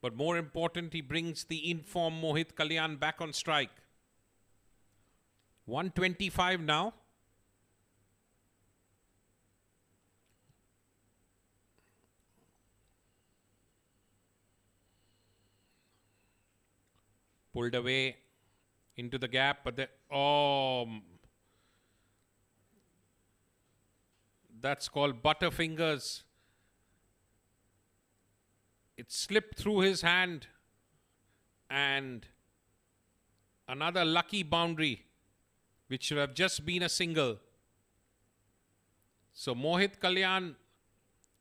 But more important, he brings the informed Mohit Kalyan back on strike. 125 now. Pulled away into the gap, but that's called butterfingers. It slipped through his hand, and another lucky boundary, which should have just been a single. So Mohit Kalyan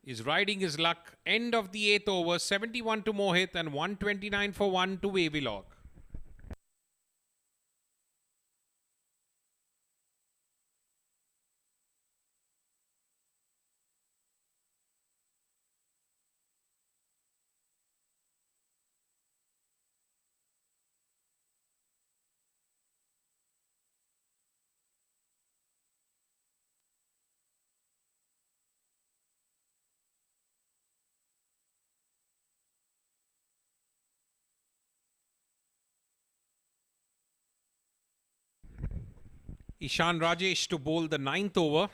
is riding his luck. End of the 8th over, 71 to Mohit and 129 for 1 to Wavilog. Ishan Rajesh to bowl the 9th over.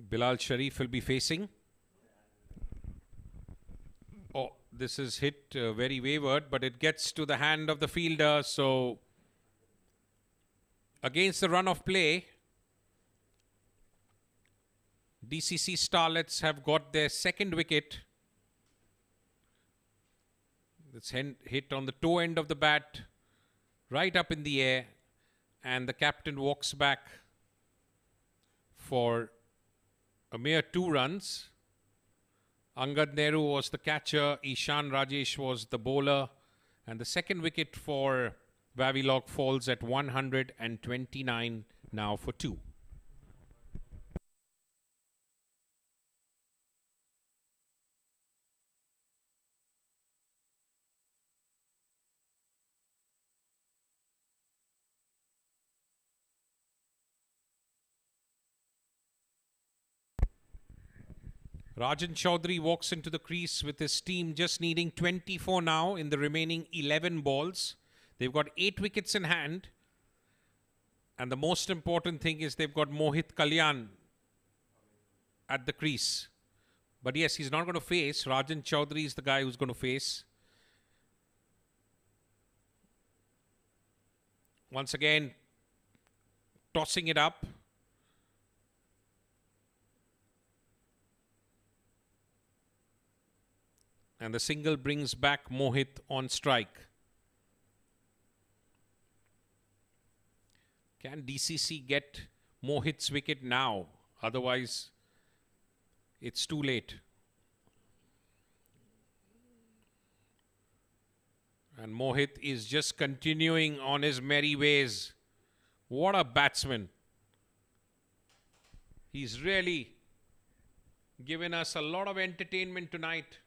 Bilal Sharif will be facing. Oh, this is hit very wayward, but it gets to the hand of the fielder. So, against the run of play, DCC Starlets have got their second wicket. It's hit on the toe end of the bat, right up in the air, and the captain walks back for a mere 2 runs. Angad Nehru was the catcher, Ishan Rajesh was the bowler, and the second wicket for Wavilog falls at 129 now for 2. Rajan Chaudhary walks into the crease with his team just needing 24 now in the remaining 11 balls. They've got 8 wickets in hand. And the most important thing is they've got Mohit Kalyan at the crease. But yes, he's not going to face. Rajan Chaudhary is the guy who's going to face. Once again, tossing it up. And the single brings back Mohit on strike. Can DCC get Mohit's wicket now? Otherwise, it's too late. And Mohit is just continuing on his merry ways. What a batsman. He's really given us a lot of entertainment tonight.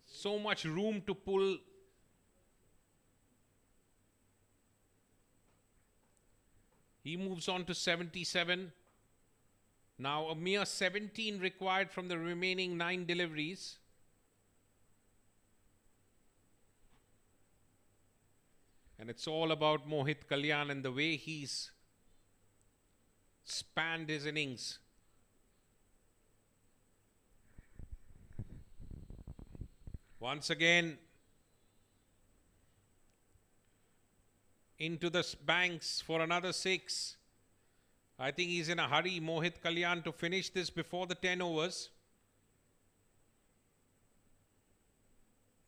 So much room to pull. He moves on to 77. Now a mere 17 required from the remaining 9 deliveries. And it's all about Mohit Kalyan and the way he's spanned his innings. Once again, into the banks for another 6. I think he's in a hurry, Mohit Kalyan, to finish this before the 10 overs.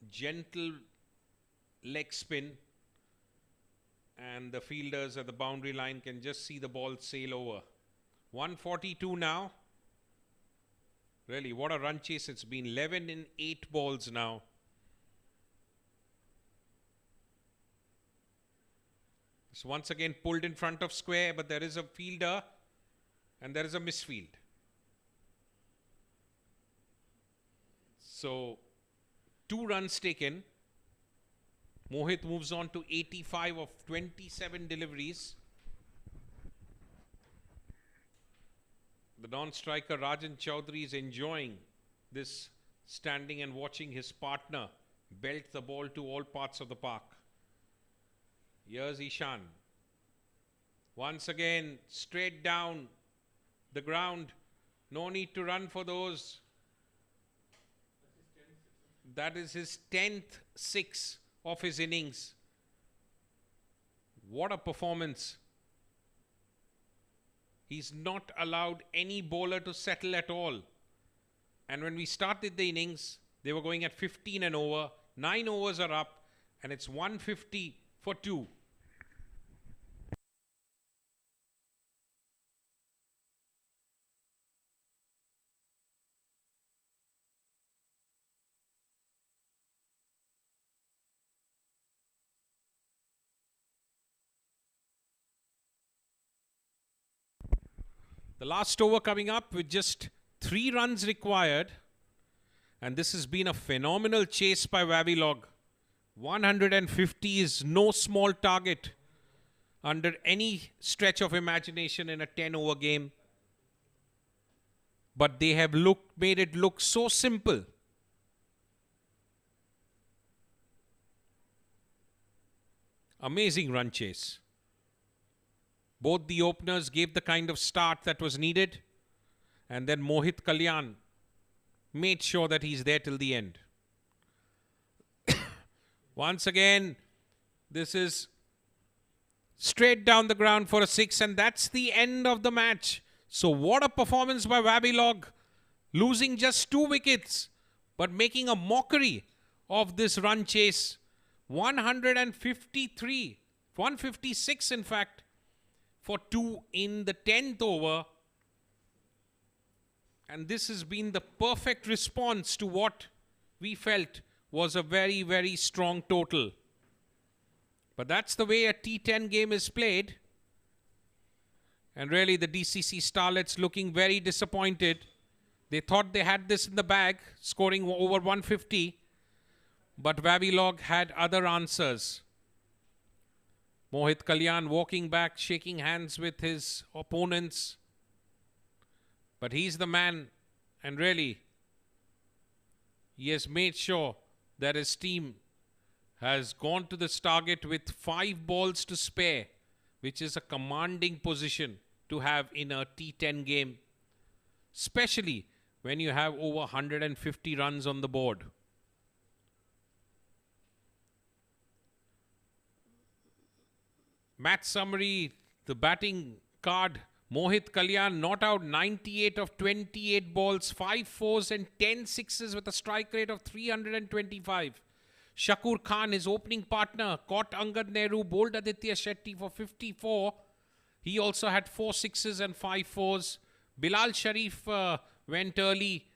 Gentle leg spin. And the fielders at the boundary line can just see the ball sail over. 142 now. Really, what a run chase it's been. 11 in 8 balls now. It's once again pulled in front of square, but there is a fielder and there is a misfield. So, 2 runs taken. Mohit moves on to 85 of 27 deliveries. The non-striker Rajan Chaudhary is enjoying this standing and watching his partner belt the ball to all parts of the park. Here's Ishan. Once again, straight down the ground. No need to run for those. That is his 10th 6 of his innings. What a performance. He's not allowed any bowler to settle at all. And when we started the innings, they were going at 15 and over. 9 overs are up and it's 150 for 2. The last over coming up with just 3 runs required. And this has been a phenomenal chase by Wavilog. 150 is no small target. under any stretch of imagination in a 10-over game. But they have made it look so simple. Amazing run chase. Both the openers gave the kind of start that was needed. And then Mohit Kalyan made sure that he's there till the end. Once again, this is straight down the ground for a 6, and that's the end of the match. So what a performance by Wavilog, losing just 2 wickets, but making a mockery of this run chase. 156 in fact, for 2 in the 10th over. And this has been the perfect response to what we felt was a very, very strong total. But that's the way a T10 game is played. And really the DCC Starlets looking very disappointed. They thought they had this in the bag, scoring over 150. But Wavilog had other answers. Mohit Kalyan walking back, shaking hands with his opponents. But he's the man, and really, he has made sure that his team has gone to this target with 5 balls to spare, which is a commanding position to have in a T10 game, especially when you have over 150 runs on the board. Match summary, the batting card. Mohit Kalyan not out 98 of 28 balls, 5 fours and 10 sixes with a strike rate of 325. Shakur Khan, his opening partner, caught Angad Nehru, bowled Aditya Shetty for 54. He also had 4 sixes and 5 fours. Bilal Sharif went early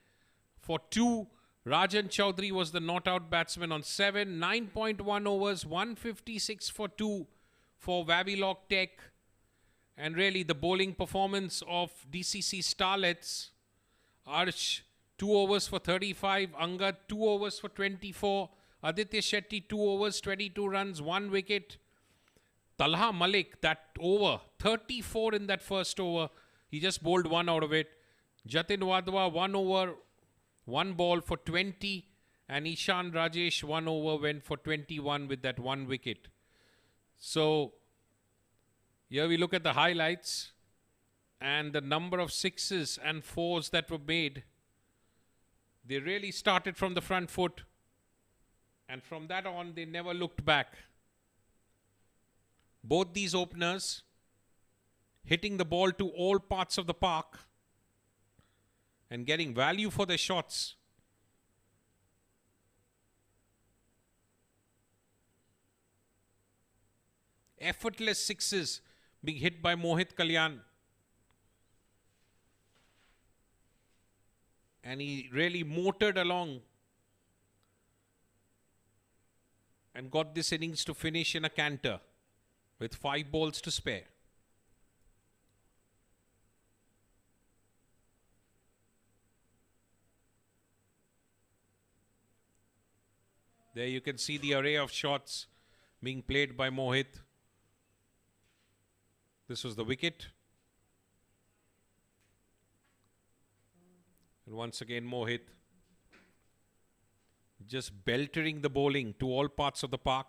for 2. Rajan Chaudhary was the not out batsman on 7. 9.1 overs, 156 for 2 for Wavilog Tech. And really the bowling performance of DCC Starlets. Arsh, 2 overs for 35. Angad, 2 overs for 24. Aditya Shetty, 2 overs, 22 runs, 1 wicket. Talha Malik, that over, 34 in that first over. He just bowled 1 out of it. Jatin Wadhwa, 1 over, 1 ball for 20. And Ishan Rajesh, 1 over, went for 21 with that 1 wicket. So here we look at the highlights and the number of 6s and 4s that were made. They really started from the front foot, and from that on they never looked back. Both these openers hitting the ball to all parts of the park and getting value for their shots. Effortless 6s being hit by Mohit Kalyan. And he really motored along and got this innings to finish in a canter with 5 balls to spare. There you can see the array of shots being played by Mohit. This was the wicket. And once again Mohit just beltering the bowling to all parts of the park.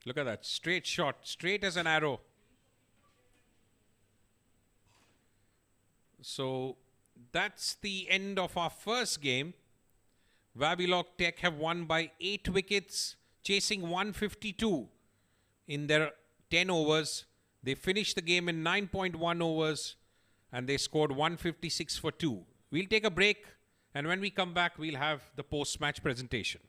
Look at that, straight shot, straight as an arrow. So that's the end of our first game. Wavilog Tech have won by 8 wickets, chasing 152 in their 10 overs. They finished the game in 9.1 overs and they scored 156 for 2. We'll take a break, and when we come back, we'll have the post-match presentation.